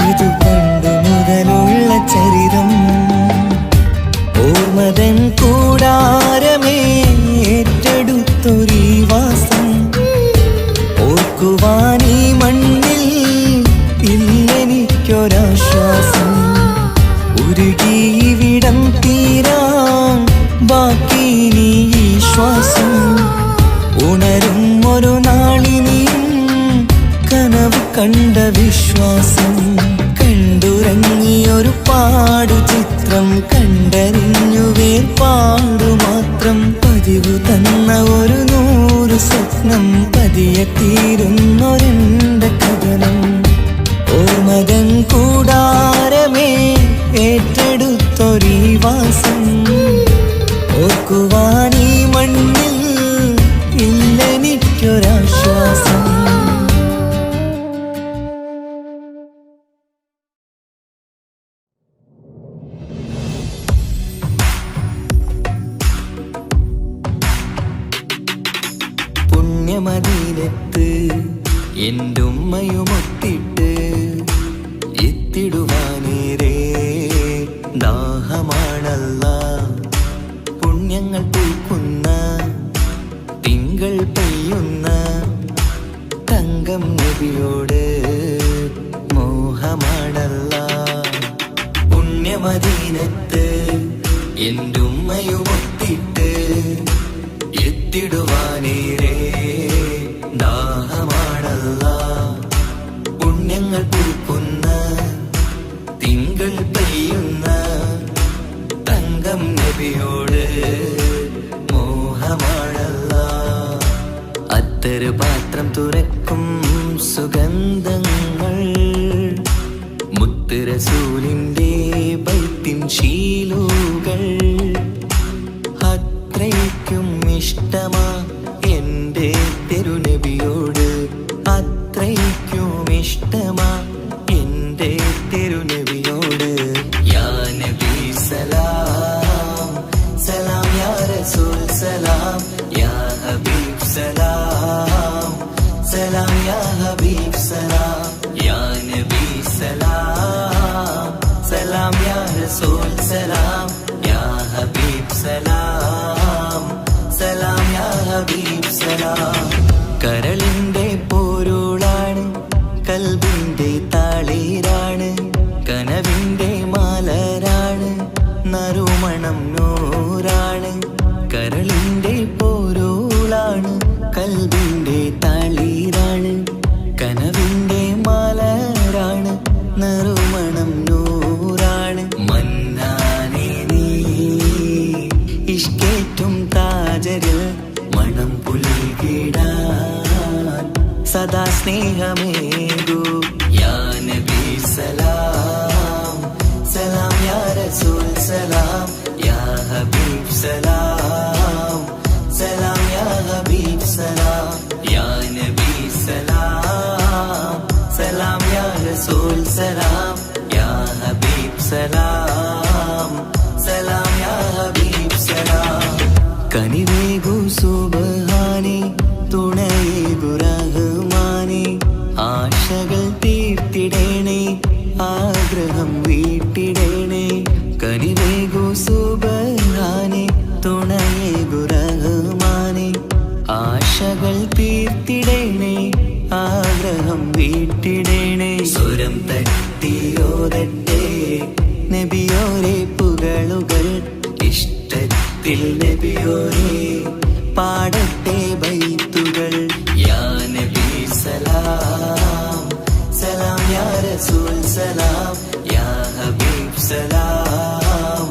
ഇതു പണ്ടു മുതലുള്ള ചരിതം ഓർമ്മതൻ കൂടാരമേ ഏറ്റെടുത്തൊരീ വാസം ഓർക്കുവാനീ മണ്ണിൽ ഇല്ലെനിക്കൊരാശ്വാസം ഉരുകിവിടം തീരാൻ ബാക്കി നീ ഈ ശ്വാസം ഉണരും ഒരു നാളിനിയും കനവ് കണ്ട വിശ്വാസം കണ്ടുറങ്ങിയൊരു പാടു ചിത്രം കണ്ടറിഞ്ഞു വേർപാടു മാത്രം പതിവ് തന്ന ഒരു 100 സ്വപ്നം പതിയെ തീരുന്നൊരെന്റെ കഥനം ഓർമ്മതൻ കൂടാരമേ ഏറ്റെടുത്തൊരീ വാസം ഓർക്കുവാനീ മണ്ണിൽ ഇല്ലെനിക്കൊരാശ്വാസം പുണ്യമദീനത്ത് എൻ്റെ ഉമ്മയുമൊത്തിട്ട് എത്തിടുവാനേരേ ദാഹമാണല്ല പുണ്യങ്ങൾ പൂക്കുന്ന തിങ്കൾ പെയ്യുന്ന തങ്കം നബിയോട് മോഹമാണല്ല പുണ്യമദീനത്ത് എൻ്റെ ഉമ്മയുമൊത്തിട്ട് എത്തിടുവാനേരേ ദാഹമാണല്ല പുണ്യങ്ങൾ പൂക്കുന്ന തിങ്കൾ പെയ്യുന്ന തങ്കം നബിയോട് മോഹമാണല്ല അത്തരു പാത്രം തുറക്കും സുഗന്ധങ്ങൾ മുത്ത് റസൂലിന്റെ ബൈത്തിൻ ശീലുകൾ അത്രയ്ക്കും ഇഷ്ടമാ എൻ്റെ തിരുനബിയോട് അത്രയ്ക്കും ഇഷ്ടമാ എൻ്റെ തിരുനബിയോട് യാ നബി സലാം സലാം യാ റസൂൽ സലാം യാ ഹബീബ് സലാം സലാം യാ ഹബീബ് സലാം യാ നബി സലാം സലാം യാ റസൂൽ സലാം യാ ഹബീബ് സലാം സലാം യാ ഹബീബ് സലാം കരളിന്റെ പോരുളാണ് കൽബിന്റെ താളീരാണ് കനവിന്റെ മാലരാണ് നറുമണം നൂറാണ് കരളിന്റെ പോരുളാണ് കൽബിന്റെ താളീരാണ് കനവിന്റെ മാലരാണ് നറുമണം നൂറാണ് മന്നാനേ നീ ഇഷ്കേറ്റും താജരിൽ മണം പുൽകിടാൻ സദാ സ്നേഹമേകൂ യാ നബി സലാം സലാം യാ റസൂൽ സലാം യാ ഹബീബ് സലാം സലാം യാ ഹബീബ് സലാം യാ നബി സലാം സലാം യാ റസൂൽ സലാം യാ ഹബീബ് സലാം സലാം യാ ഹബീബ് സലാം കനിവേകു സുബ്ഹാനേ തുണയേകു റഹ്മാനേ ആശകൾ തീർത്തിടേണേ ആഗ്രഹം വീട്ടിടേണേ കനിവേകു സുബ്ഹാനേ തുണയേകു റഹ്മാനേ ആശകൾ തീർത്തിടേണേ ആഗ്രഹം വീട്ടിടേണേ സ്വരം തട്ടിയോതട്ടെ നബിയോരെ പുകളുകൾ ഇഷ്ടത്തിൽ നബിയോരെ പാടട്ടെ ബൈത്തുകൾ യാ നബി സലാം സലാം യാ റസൂൽ സലാം യാ ഹബീബ് സലാം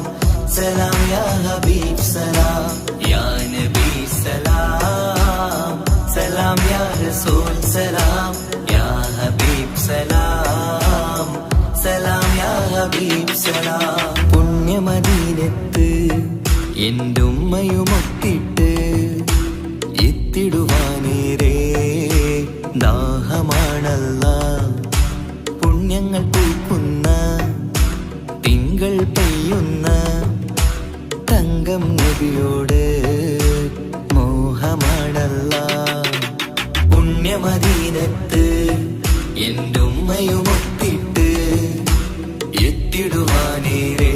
സലാം യാ ഹബീബ് സലാം യാ നബി സലാം സലാം യാ റസൂൽ സലാം യാ ഹബീബ് സലാം സലാം. പുണ്യമദീനത്ത് എൻ്റെ ഉമ്മയുമൊത്തിട്ട് എത്തിടുവാനേരേ ദാഹമാണല്ല. പുണ്യങ്ങൾ പൂക്കുന്ന തിങ്കൾ പെയ്യുന്ന തങ്കം നബിയോട് മോഹമാണല്ല. പുണ്യമദീനത്ത് എൻ്റെ ഉമ്മയുമൊത്തിട്ട് എത്തിടുവാനേരേ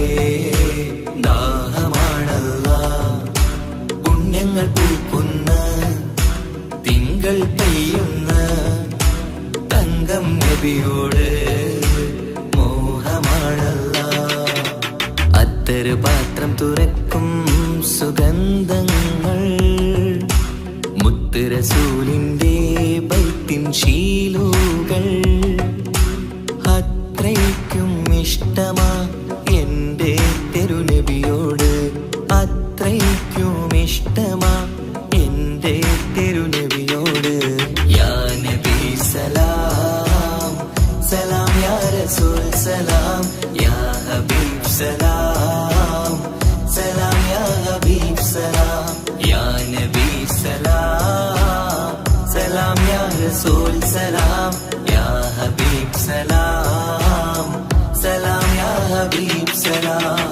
ദാഹമാണല്ല. പുണ്യങ്ങൾ പൂക്കുന്ന തിങ്കൾ പെയ്യുന്ന തങ്കം നബിയോട് മോഹമാണല്ല. അത്തര് പാത്രം തുറക്കും സുഗന്ധങ്ങൾ മുത്ത് റസൂലിന്റെ ബൈത്തിൻ ശീലുകൾ. അത്രയ്ക്കും ഇഷ്ടമാ എൻ്റെ തിരുനബിയോട്, അത്രയ്ക്കും ഇഷ്ടമാ എൻ്റെ തിരുനബിയോട്. യാ നബി സലാം സലാം, യാ റസൂൽ സലാം, യാ ഹബീബ് സലാം സലാം, യാ ഹബീബ് സലാം, യാ നബി സലാം സലാം, യാ റസൂൽ സലാം, യാ ഹബീബ് സലാം സലാം, യാ ഹബീബ് സലാം.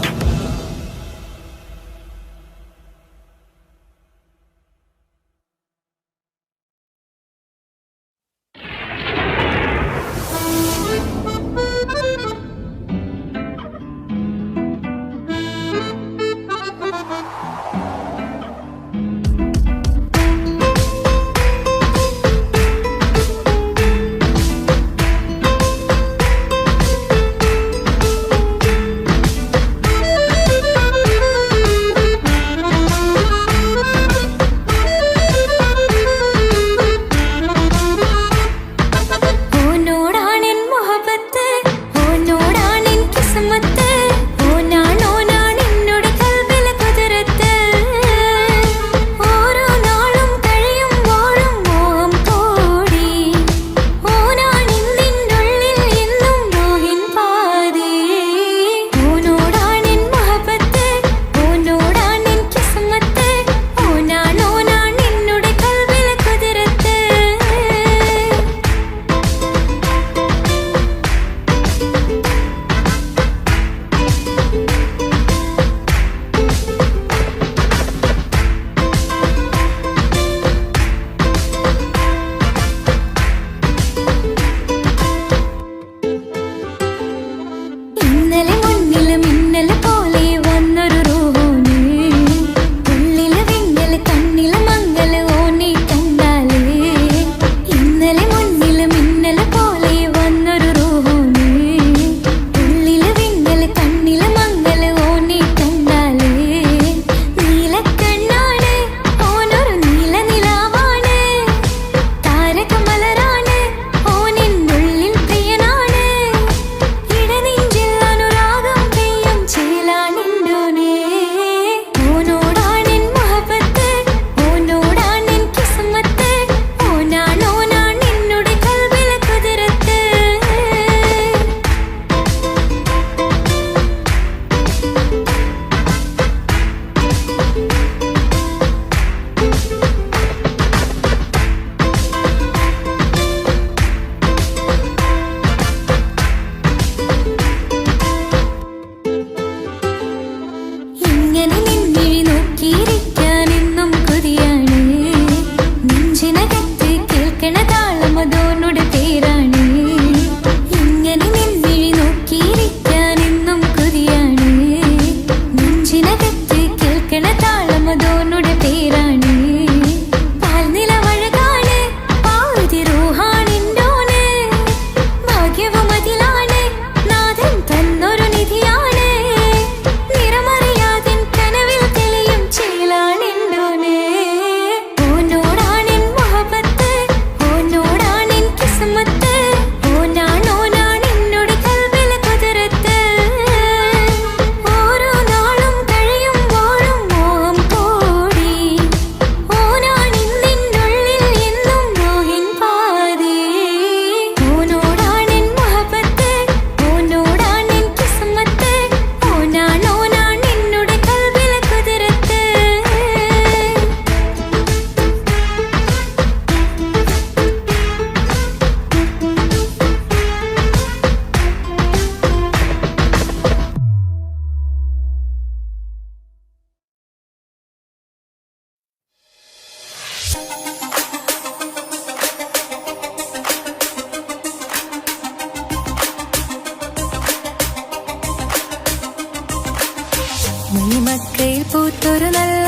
മണിമക്കയിൽ പൂത്തൊരു നല്ല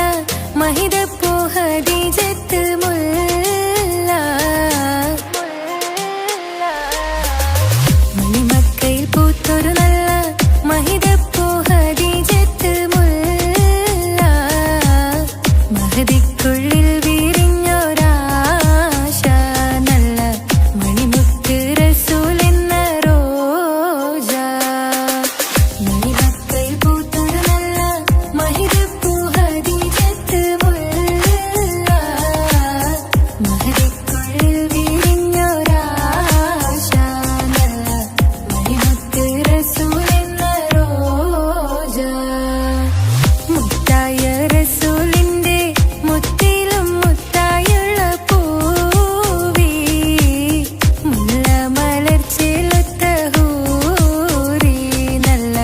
മഹിതപ്പൂ ഹദീജത്ത് മുല്ല. മണിമക്കയിൽ പൂത്തൊരു നല്ല മഹിതപ്പൂ ഹദീജത്ത് മുല്ല. മഹദിക്കുള്ളിൽ വിരിഞ്ഞൊരാശ നല്ല മണിമുത്ത് റസൂൽ എന്ന റോജ. മണിമക്കയിൽ പൂത്തൊരു നല്ല മഹിതപ്പൂ ഹദീജത്ത് മുല്ല. മഹദിക്കുള്ളിൽ വിരിഞ്ഞൊരാശ നല്ല മണിമുത്ത് റസൂൽ എന്ന റോജ. മുത്തായ റസൂലിന്റെ മുത്തിലും മുത്തായുള്ള പൂവി മുല്ല മലർച്ചയിലൊത്ത ഹൂറി നല്ല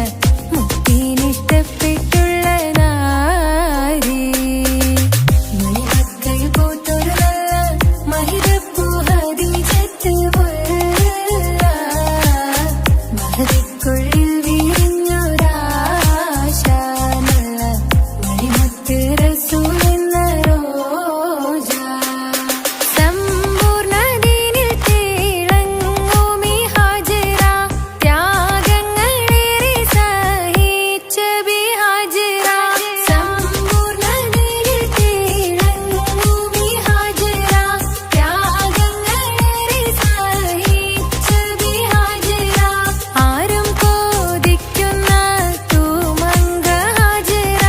മുത്തിനിഷ്ടപ്പെട്ടുള്ള നാരി. മണിമക്കയിൽ പൂത്തൊരു നല്ല മഹിതപ്പൂ ഹദീജത്ത് മുല്ല. മഹദിക്കുള്ളിൽ വിരിഞ്ഞൊരാശ നല്ല മണിമുത്ത് റസൂൽ എന്ന റോജ. സമ്പൂർണ്ണദീനിൽ തിളങ്ങുമീ ഹാജറ ത്യാഗങ്ങളേറെ സഹിച്ച ബിഹാജറ. സമ്പൂർണ്ണദീനിൽ തിളങ്ങുമീ ഹാജറ ത്യാഗങ്ങളേറെ സഹിച്ച ബിഹാജറ. ആരും കോതിക്കുന്ന തൂമങ്ക ഹാജറ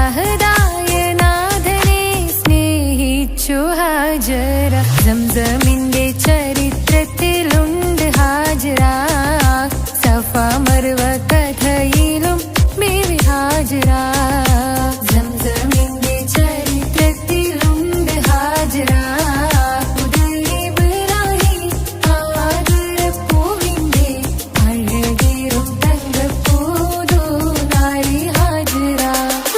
അഹദായ നാഥനെ സ്നേഹിച്ചു ഹാജറ. സംസമിന്റെ ചരിത്രത്തിലുണ്ട് ഹാജറ. സഫ മർവ കഥയിലും ബീവി ഹാജറ. സംസമിന്റെ ചരിത്രത്തിലുണ്ട് ഹാജറ. ഉദയഇബ്രാഹിം ആദരപ്പൂവിന്റെ അഴകേറും തങ്കപ്പൂതു നാരി ഹാജറ.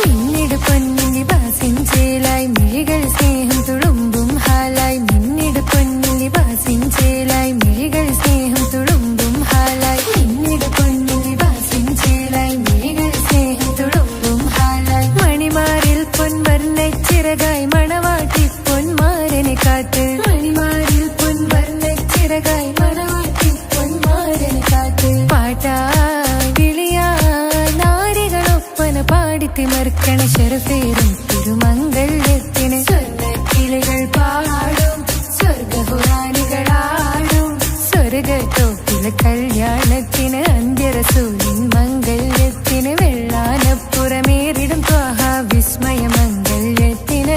മിന്നിട് പൊന്നിൻ ലിബാസിൻ ചേലായി മിഴികൾ സ്നേഹം തുളുമ്പും ഹാലായി. മിന്നിട് പൊന്നിൻ ലിബാസിൻ ചേലായി മിഴികൾ സ്നേഹം തുളുമ്പും ഹാലായി. മിന്നിട് പൊന്നിൻ ലിബാസിൻ ചേലായി മിഴികൾ സ്നേഹം തുളുമ്പും ഹാലായി. മണിമാരിൽ പൊൻവർണ്ണച്ചിറകായി മണവാട്ടി പൊന്മാരനെ കാത്ത്. മണിമാരിൽ പൊൻവർണ്ണച്ചിറകായി മണവാട്ടി പൊന്മാരനെ കാത്ത്. പാട്ടായി വിളിയായി നാരികളൊപ്പന പാടിത്തിമർക്കണ ശരഫേറും തിരുമംഗല്യത്തിന്. സ്വർണ്ണക്കിളികൾ പാടും സ്വർഗപുരാണികളാടും സ്വർഗത്തോപ്പിലെ കല്യാണത്തിന്. അന്ത്യറസൂലിൻ മംഗല്യത്തിന് വെള്ളാനപ്പുറമേറിടും ത്വാഹ വിസ്മയ മംഗല്യത്തിന്.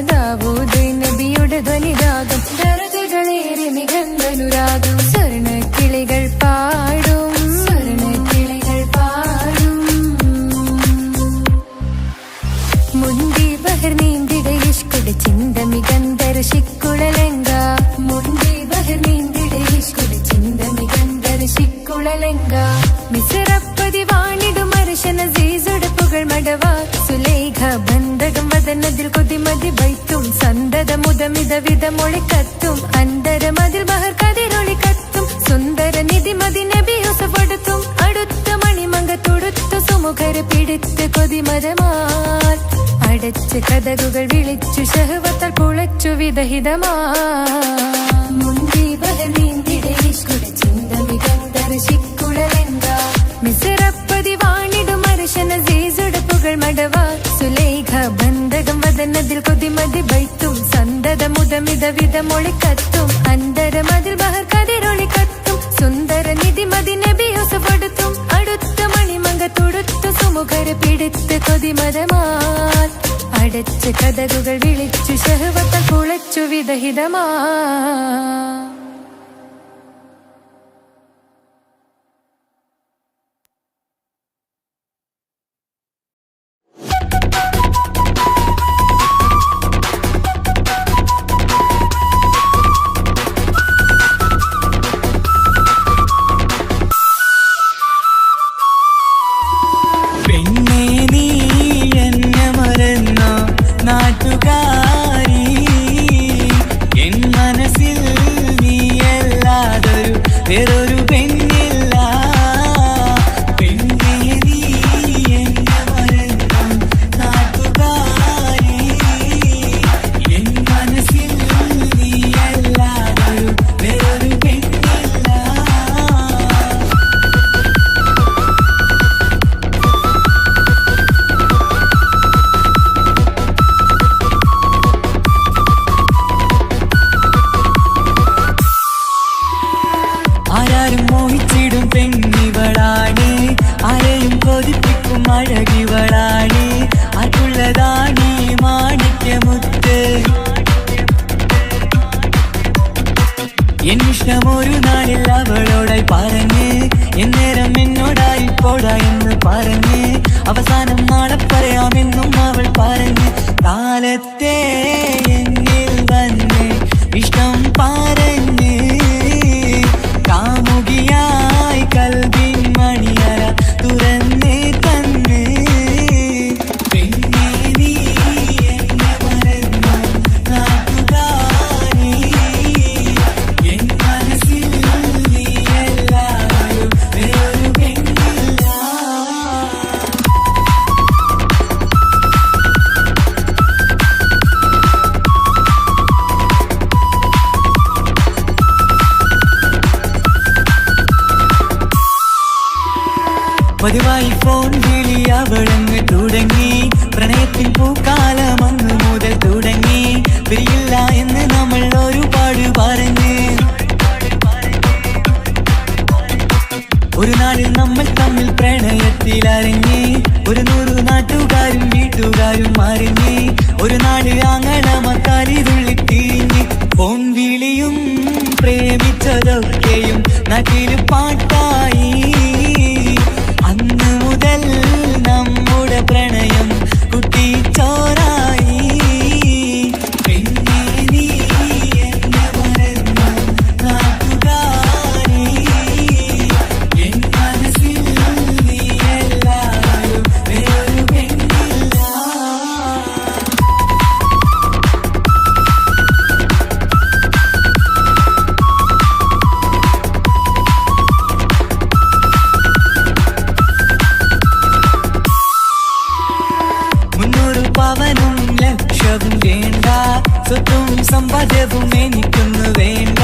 ദാവൂദ് നബിയുടെ ധ്വനിരാഗം ദരജകളേറെ നിഗന്ധനുരാഗം. സ്വർണ്ണക്കിളികൾ പാടും സ്വർണ്ണക്കിളികൾ പാടും. മുന്തി ബഹർ നീന്തിട ഇഷ്കുടെ ചിന്തമികന്ധര ശിക്കുളലങ്ക. മുന്തി ബഹർ നീന്തിട ഇഷ്കുടെ ചിന്തമികന്ധര ശിക്കുളലങ്ക. മിസറപ്പതി വാണിടും അർശന സീസുടെ പുകൾ മടവ. സുലേഖ ബന്ധകം വദനതിൽ കൊതിമതി വൈത്തും സന്തത മുതമിത വിധമൊളിക്കത്തും. അന്തരമതിൽ ബഹർ കതിരൊളി കത്തും. സുന്ദര നിധിമതി നബി യൂസഫടുത്തും. അടുത്ത മണിമങ്ക തൊടുത്തു സുമുഖര പിടിത്ത് കൊതിമതമാൽ. അടച്ച് കഥകുകൾ വിളിച്ചു ശഹവത്താൽ പുളച്ചു വിദഹിതമാ. മുന്തി ബഹർ നീന്തിട ഇഷ്കുടെ ചിന്തമികന്ധര ശിക്കുളലങ്ക. മിസറപ്പതി വാണിടും അർശന സീസുടെ പുകൾ മടവ. സുലേഖ ബന്ധകം വദനതിൽ കൊതിമതി വൈത്തും സന്തത മുതമിത വിധമൊളിക്കത്തും. അന്തരമതിൽ ബഹർ കതിരൊളി കത്തും. സുന്ദര നിധിമതി നബി യൂസഫടുത്തും. അടുത്ത മണിമങ്ക തൊടുത്തു സുമുഖര പിടിത്ത് കൊതിമതമാൽ. അടച്ച് കഥകുകൾ വിളിച്ചു ശഹവത്താൽ പുളച്ചു വിദഹിതമാ. പെണ്ണേ നീ എന്നെ മറന്നോ നാട്ടുകാരി. എൻ മനസ്സിൽ നീ എന്നേരം എന്നോടായി പോടാ എന്ന് പറഞ്ഞ് അവസാനം നാളെ പറയാമെന്നും അവൾ പറഞ്ഞ് കാലത്തെ എന്നിൽ വന്ന് ഇഷ്ടം പറഞ്ഞ് കാമുകിയായി കൽവിൻ മണിയറ തുറന്ന് തന്ന് പിന്നെ നീ എന്നെ മറന്നു നാട്ടുകാരി എൻ മനസ്സിൽ നീ എല്ലാവരും വേറൊരു പെണ്ണില്ല. പതിവായി ഫോൺ വിളി അവളങ്ങ് തുടങ്ങി പ്രണയത്തിൻ പൂക്കാലം അന്ന് മുതൽ തുടങ്ങി പിരിയില്ല എന്ന് നമ്മൾ ഒരുപാട് പറഞ്ഞ് ഒരു നാളിൽ നമ്മൾ തമ്മിൽ പ്രണയത്തിലറിഞ്ഞ് 100 നാട്ടുകാരും വീട്ടുകാരും അറിഞ്ഞ് ഒരു നാട് ആങ്ങളമക്കാലി തുള്ളിത്തിരിഞ്ഞ് ഫോൺ വിളിയും പ്രേമിച്ചതൊക്കെയും നാട്ടിൽ പാട്ടായി അന്ന് മുതൽ നമ്മുടെ പ്രണയം കുട്ടിച്ചോറായി പിന്നെ നീ എന്നെ മറന്നു നാട്ടുകാരി എൻ മനസ്സിൽ നീ എല്ലാവരും വേറൊരു പെണ്ണില്ല. പവനും ലക്ഷവും വേണ്ട സ്വത്തും സമ്പാദ്യവും എനിക്കൊന്നു വേണ്ട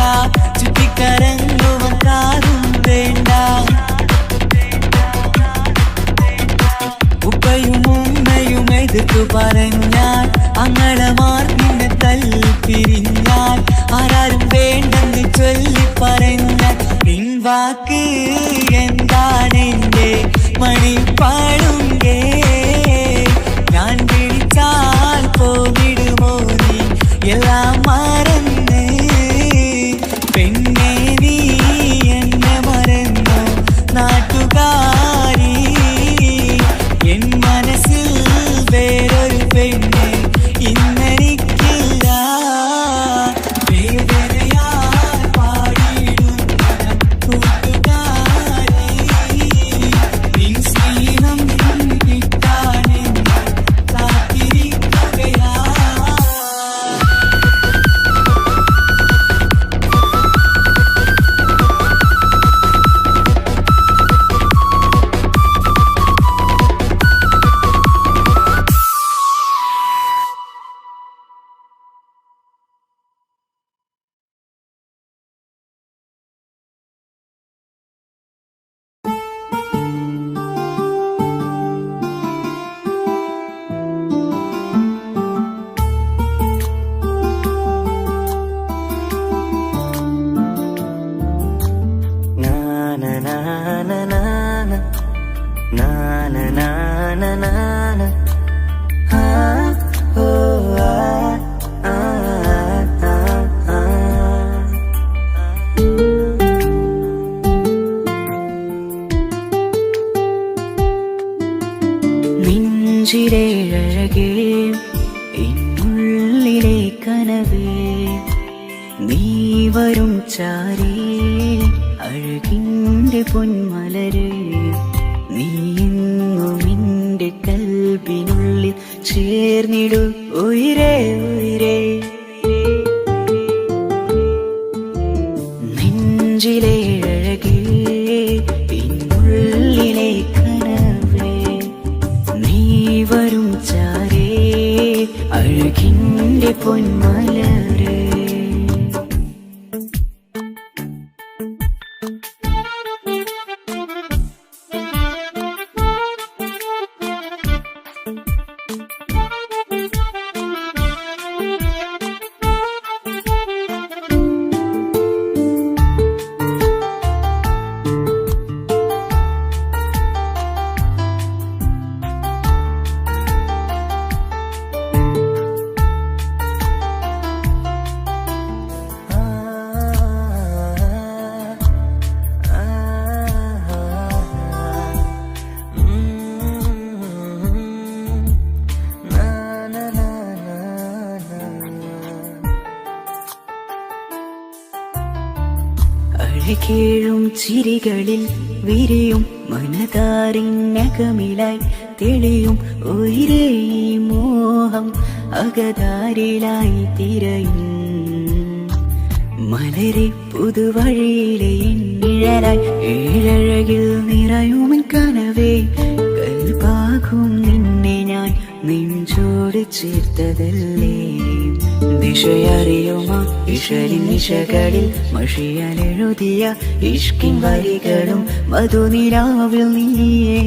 ചുറ്റിക്കറങ്ങുവാൻ കാറും വേണ്ട ഉപ്പയും ഉമ്മയും എതിർത്തു പറഞ്ഞാൽ അങ്ങളമാർ നിന്നെ തല്ലിപ്പിരിഞ്ഞാൽ ആരാരും വേണ്ടെന്ന് ചൊല്ലി പറഞ്ഞാൽ പിൻവാക്ക് എന്താണെന്റെ മണിപ്പാടുങ്കേ ഞാൻ വിളിച്ചാൽ പോവിടുമോ നീ എല്ലാം മറന്ന് പെണ്ണെ നീ എന്നെ മറന്നു നാട്ടുകാരി എൻ മനസ്സിൽ വേറൊരു പെണ്ണ് ഇന്നെനിക്കില്ല വേദനയാൽ പാടിയിടുന്ന കൂട്ടുകാരി നിൻ സ്നേഹം കിട്ടാനെന്ന് കാത്തിരിക്കുകയാ. നെഞ്ചിലെ അഴകേ എന്നുള്ളിലെ കനവേ നീ വരും ചാരേ അഴകിൻ്റെ പൊന്മലരേ നീ എന്നും എൻ്റെ കൽബിനുള്ളിൽ ചേർന്നിടു ഉയിരേ ഉയിരേ നെഞ്ചിലെ അഴകേ എന്നുള്ളിലെ കനവേ നീ വരും ചാരേ അഴകിൻ്റെ പൊന്മലരേ കേഴും ചിരികളിൽ വിരിയും മനതാരിനകമിലായി തെളിയും ഉയരേ മോഹം അകതാരിലായി തിരയും മലരെ പുതുവഴിയിലെ നിഴലായി ഏഴഴകിൽ നിറയുമൻ കനവേ കൽപ്പാകും നിന്നെ ഞാൻ നെഞ്ചോട് ചേർത്തതല്ലേ ദിശയറിയുമാ ഇഷലിൻ നിശകളിൽ മഷിയാലെഴുതിയ ഇഷ്കിൻ വരികളും മധുനിലാവിൽ നീയേ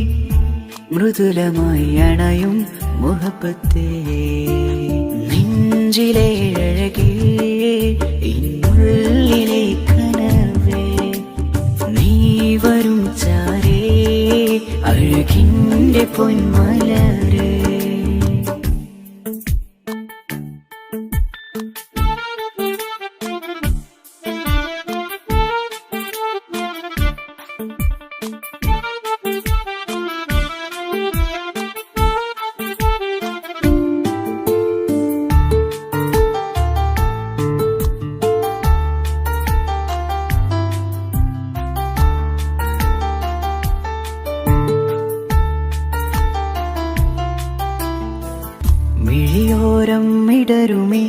മൃദുലമായി അണയും മുഹബത്തേ നെഞ്ചിലെ അഴകേ ഇന്നുള്ളിലെ കനവേ നീ വരും ചാരേ അഴകിൻ്റെ പൊന്മലരേ മിഴിയോരം ഇടരുമേ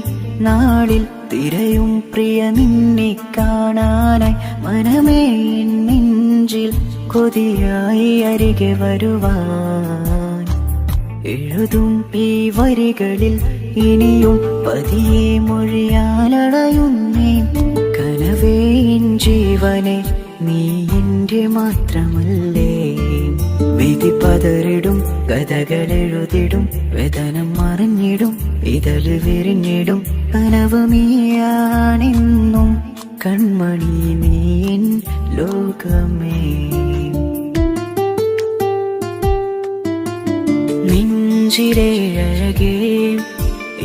നാളിൽ തിരയും പ്രിയ നിന്നെ കാണാനായി മനമേ നെഞ്ചിൽ കൊതിയായി അരികെ വരുവാൻ എഴുതും ഈ വരികളിൽ ഇനിയും പതിയെ മൊഴിയാലടയുന്നേ കനവേ എൻ ജീവനെ നീ എന്റെ മാത്രമല്ലേ വിധി പതറിടും കഥകളെഴുതിടും വേദനം മറിഞ്ഞിടും ഇതള് വിരിഞ്ഞിടും കനവ് നീയാണെന്നും കൺമണി നീ എൻ ലോകമേ നെഞ്ചിലെ അഴകേ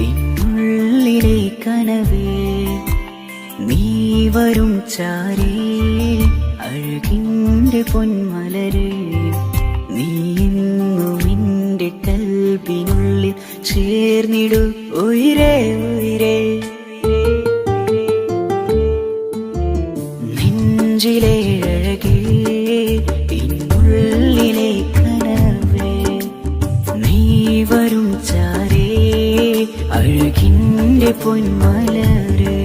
ഇന്നുള്ളിലെ കനവേ നീ വരും ചാരേ അഴകിൻ്റെ പൊന്മലരേ നീ എന്നും എൻ്റെ കൽബിനുള്ളിൽ ചേർന്നിടു ഉയരേ ഉയരേ നെഞ്ചിലെ അഴകേ ഇന്നുള്ളിലെ കനവേ നീ വരും ചാരേ അഴകിൻ്റെ പൊന്മലരേ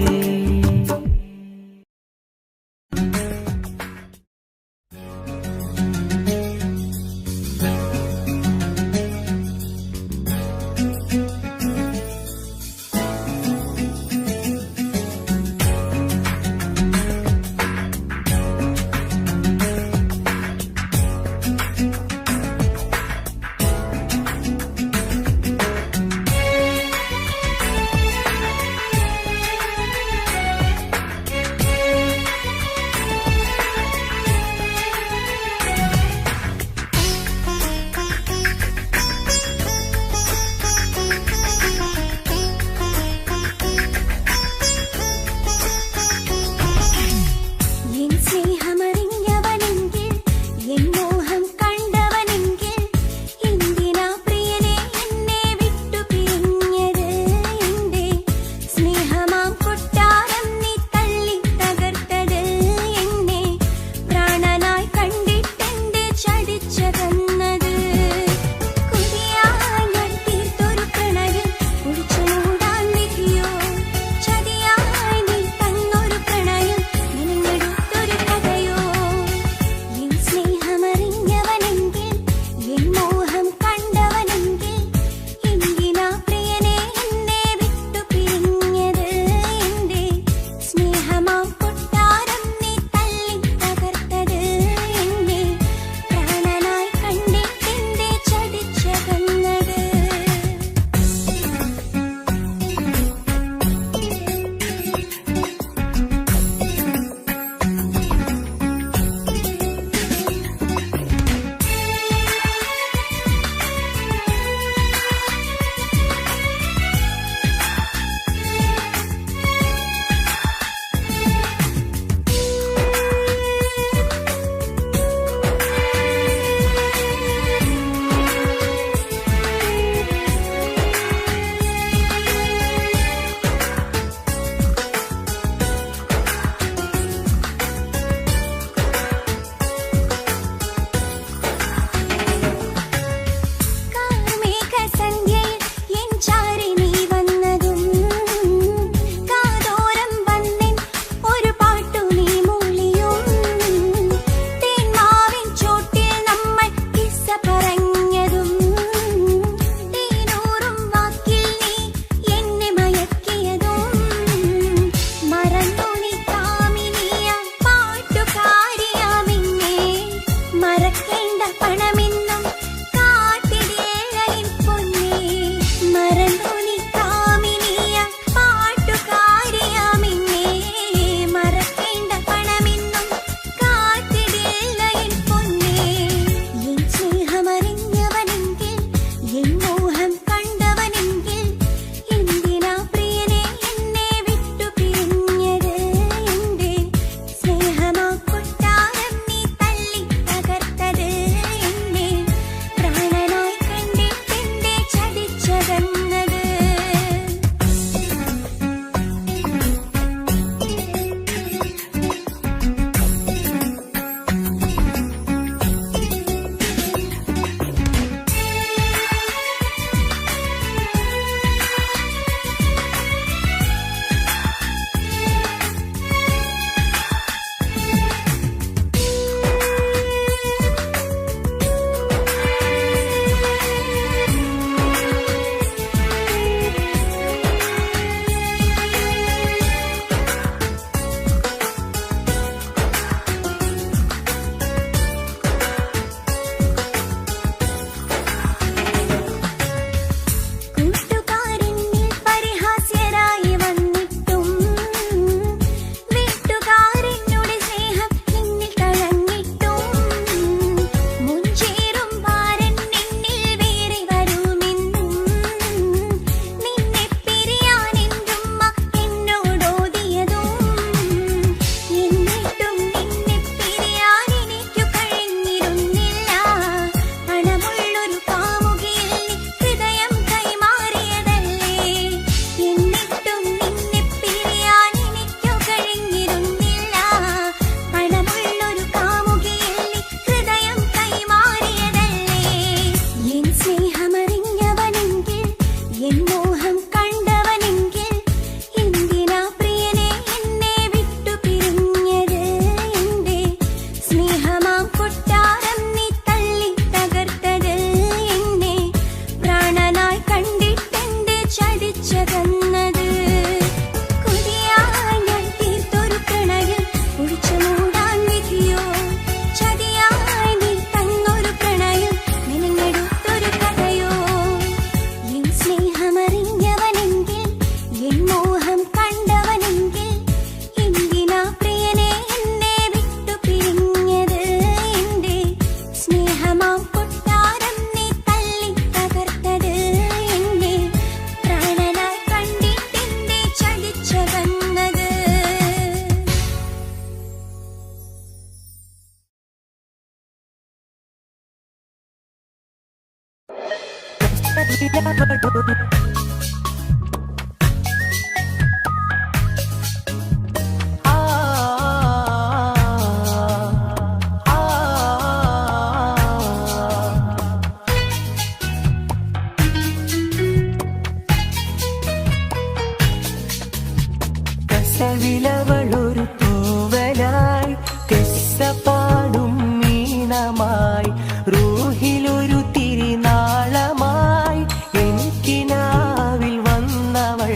കസവിലവളൊരു തൂവലായി കെസ്സപ്പാടും മീനമായി റൂഹിലൊരു തിരിനാളമായി എനിക്കിനാവിൽ വന്നവൾ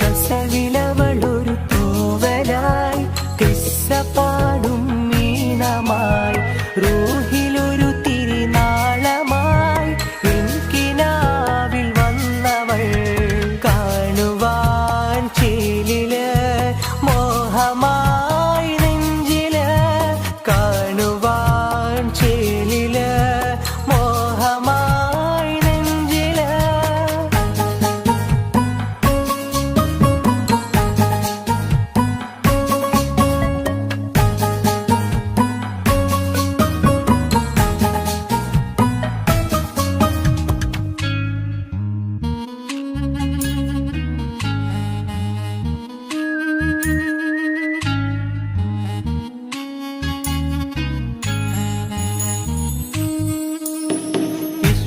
കസവിലവളൊരു തൂവലായി കെസ്സപ്പാടും മീനമായി റൂഹിലൊരു തിരിനാളമായി എനിക്കിനാവിൽ വന്നവൾ കാണുവാൻ ചേലില് മോഹമായി നെഞ്ചില് കാണുവാൻ ചേലില് മോഹമായി നെഞ്ചില്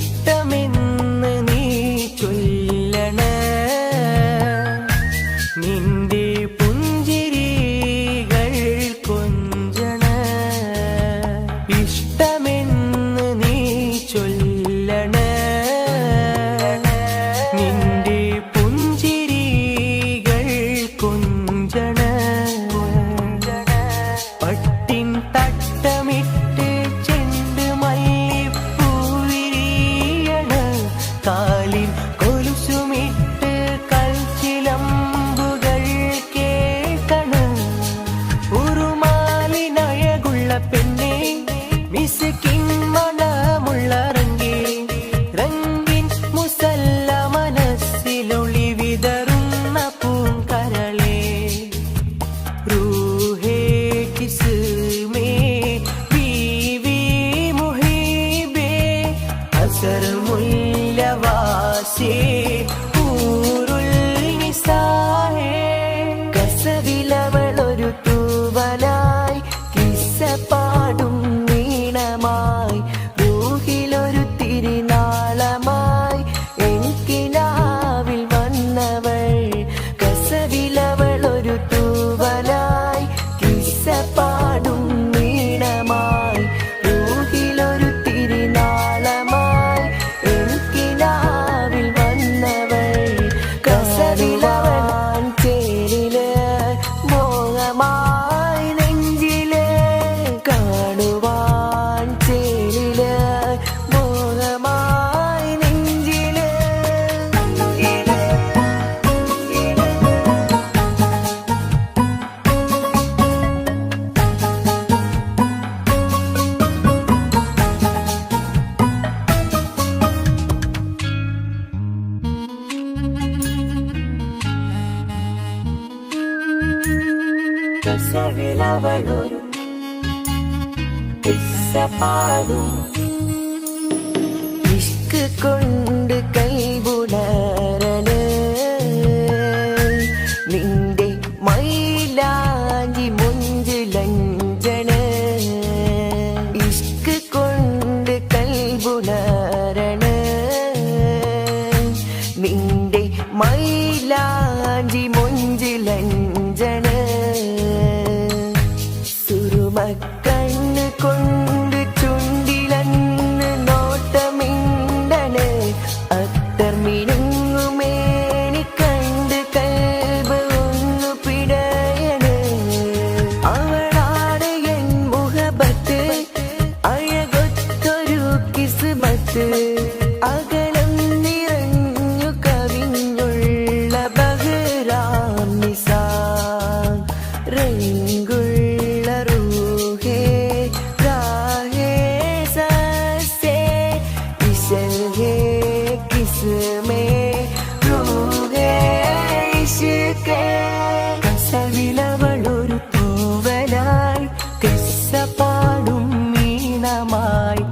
ഇഷ്ടമെന്ന് നീ ചൊല്ലണേ നിന്റെ പുഞ്ചിരികൾ കൊഞ്ചണേ ഇഷ്ടമെന്ന് നീ ചൊല്ലണേ നിന്റെ പുഞ്ചിരികൾ കൊഞ്ചണേ പട്ടിൻ തട്ടമിട്ട് ചെണ്ട് മല്ലിപ്പൂവിരിയണ് കാലിൽ കൊലുസുമിട്ട് കൽച്ചിലമ്പുകൾ കേൾക്കണ് ഉറുമാലിനഴകുള്ള പെണ്ണെ മിസ്കിൻ മണമുള്ള റംഗിൻ മുസല്ല മനസ്സിലൊളി വിതറുന്ന പൂങ്കരളേ रूहे किस्में बीवी मुहिबे असर मुल्लवासे ഊരുൽ നിസാഹേ കസവിലവളൊരു തൂവലായി കിസ്സപ്പാടും നീണമായി റൂഹിലൊരു തിരിനാളമായി എനിക്കിനാവിൽ വന്നവൾ കസവിലവളൊരു തൂവലായി കിസ്സപ്പാടും നീണമായി റൂഹിലൊരു തിരിനാളമായി എനിക്കിനാവിൽ വന്നവൾ കസവിലവളാൻ ചേരില് മോഹമായി നെഞ്ചില് കാണുവാൻ ചേരില് മോഹമായി നെഞ്ചില് കസവിലവളൊരു കിസ്സപ്പാടും ഇഷ്ക് കൊണ്ട് കൈബുണരണ നിന്റെ മൈലാഞ്ചി മുഞ്ചിലഞ്ചന ഇഷ്ക് കൊണ്ട് കൈബുണരണ നിന്റെ മൈലാഞ്ചി മുഞ്ചിലഞ്ചന സുറുമക്കണ്ണ് കൊണ്ട് ചുണ്ടിലന്ന് നോട്ടമിണ്ടണ് അത്തർ മിനുങ്ങുമേനി കണ്ട് കൽബ് ഒന്നു പിടയണ് അവളാണ് എൻ മുഹബത്ത് അഴകൊത്തൊരു കിസ്മത്ത് അകലം നിറഞ്ഞു കവിഞ്ഞുള്ള ബഹ്റാം നിസാം രംഗുള്ള റൂഹേ രാഹേ സസ്സേ ഇശൽ ഹേ കിസ്മേ റൂഹേ ഇഷ്കേ കസവിലവളൊരു തൂവലായി കിസ്സപ്പാടും മീനമായി